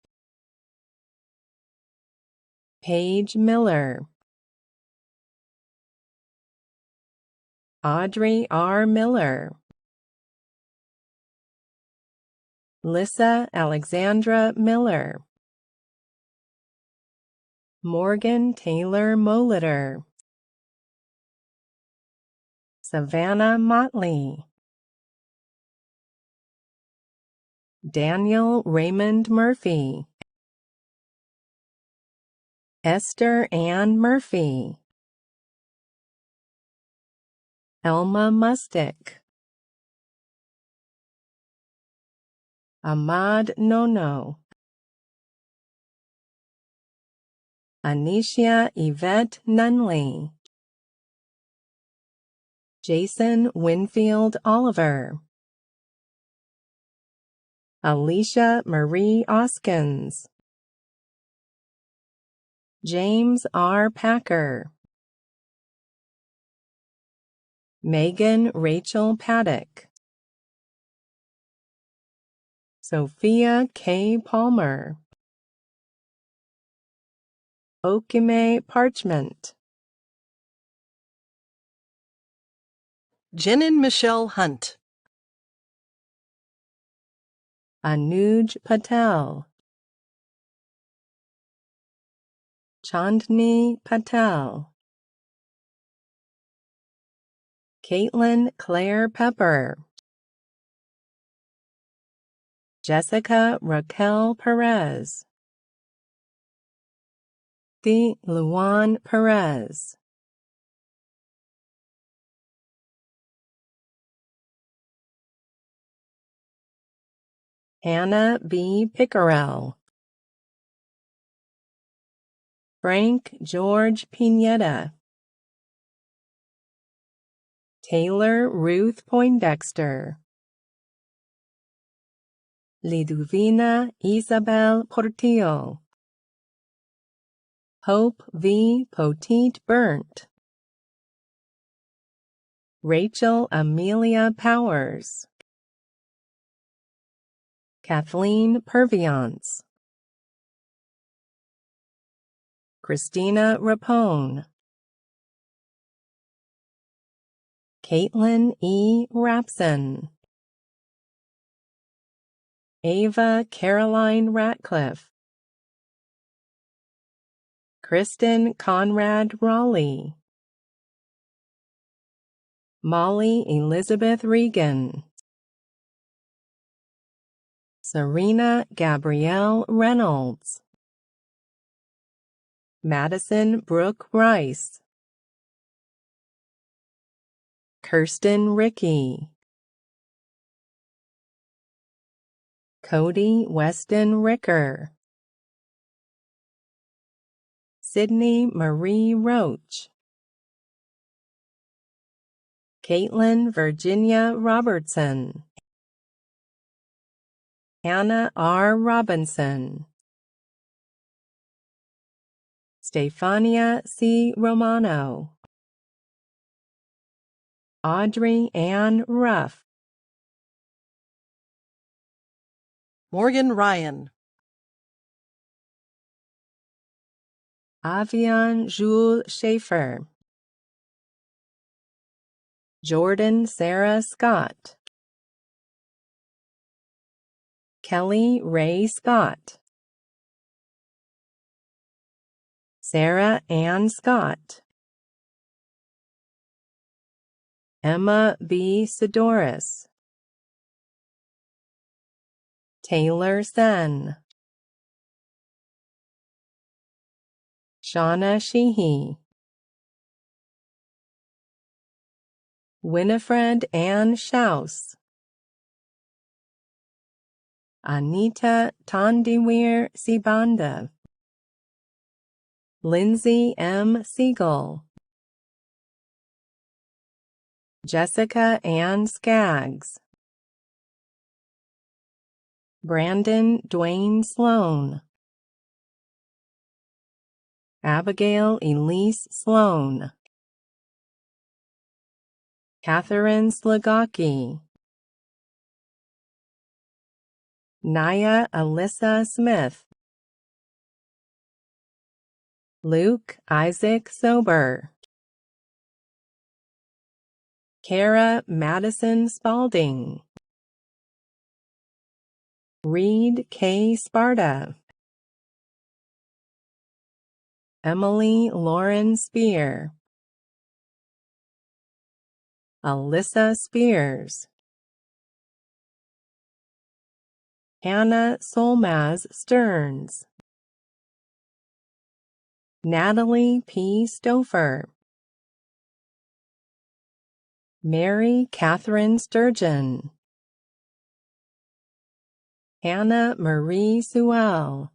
Paige Miller, Audrey R. Miller, Lissa Alexandra Miller, Morgan Taylor Molitor, Savannah Motley, Daniel Raymond Murphy, Esther Ann Murphy, Elma Mustick, Ahmad Nono, Anisha Yvette Nunley, Jason Winfield Oliver, Alicia Marie Oskins, James R. Packer, Megan Rachel Paddock, Sophia K. Palmer, Okime Parchment, Jenin Michelle Hunt, Anuj Patel, Chandni Patel, Caitlin Claire Pepper, Jessica Raquel Perez, The Luan Perez, Hannah B. Pickerel, Frank George Pineda, Taylor Ruth Poindexter, Liduvina Isabel Portillo, Hope V. Poteet Burnt, Rachel Amelia Powers, Kathleen Purviance, Christina Rapone, Caitlin E. Rapson, Ava Caroline Ratcliffe, Kristen Conrad Raleigh, Molly Elizabeth Regan, Serena Gabrielle Reynolds, Madison Brooke Rice, Kirsten Rickey, Cody Weston Ricker, Sydney Marie Roach, Caitlin Virginia Robertson, Hannah R. Robinson, Stefania C. Romano, Audrey Ann Ruff, Morgan Ryan, Avian Jules Schaefer, Jordan Sarah Scott, Kelly Ray Scott, Sarah Ann Scott, Emma B. Sidoris, Taylor Sen, Shauna Sheehy, Winifred Ann Schaus, Anita Tandiweer Sibanda, Lindsay M. Siegel, Jessica Ann Skaggs, Brandon Dwayne Sloan, Abigail Elise Sloan, Catherine Slagocki, Naya Alyssa Smith, Luke Isaac Sober, Kara Madison Spalding, Reed K. Sparta, Emily Lauren Spear, Alyssa Spears, Hannah Solmaz Stearns, Natalie P. Stouffer, Mary Catherine Sturgeon, Hannah Marie Sewell,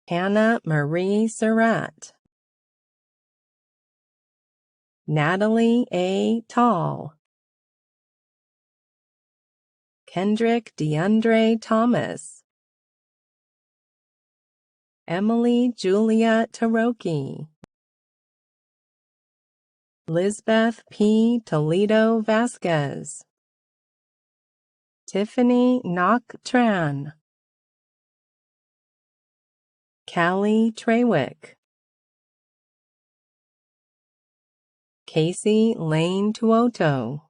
Hannah Marie Surratt, Natalie A. Tall, Kendrick DeAndre Thomas, Emily Julia Taroki, Lisbeth P. Toledo Vasquez, Tiffany Knock Tran, Callie Trawick, Casey Lane Tuoto,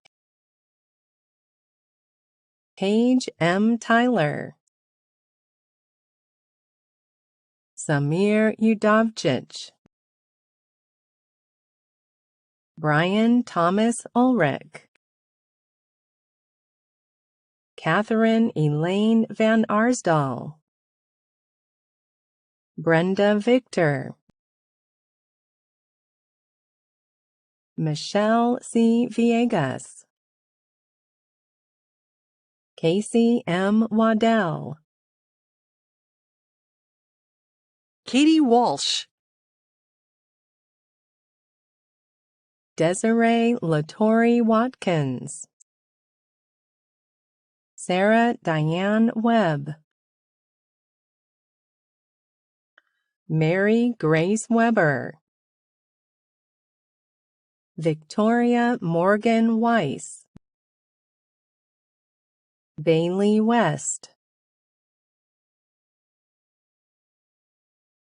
Paige M. Tyler, Samir Udovchich, Brian Thomas Ulrich, Catherine Elaine Van Arsdal, Brenda Victor, Michelle C. Viegas, Casey M. Waddell, Katie Walsh, Desiree Latori Watkins, Sarah Diane Webb, Mary Grace Weber, Victoria Morgan Weiss, Bailey West,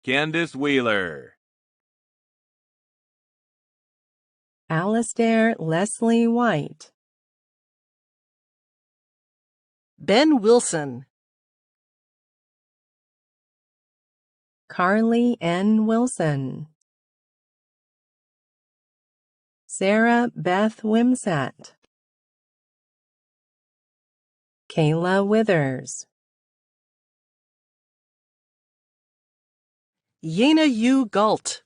Candace Wheeler, Alistair Leslie White, Ben Wilson, Carly N. Wilson, Sarah Beth Wimsat, Kayla Withers, Yena U. Galt,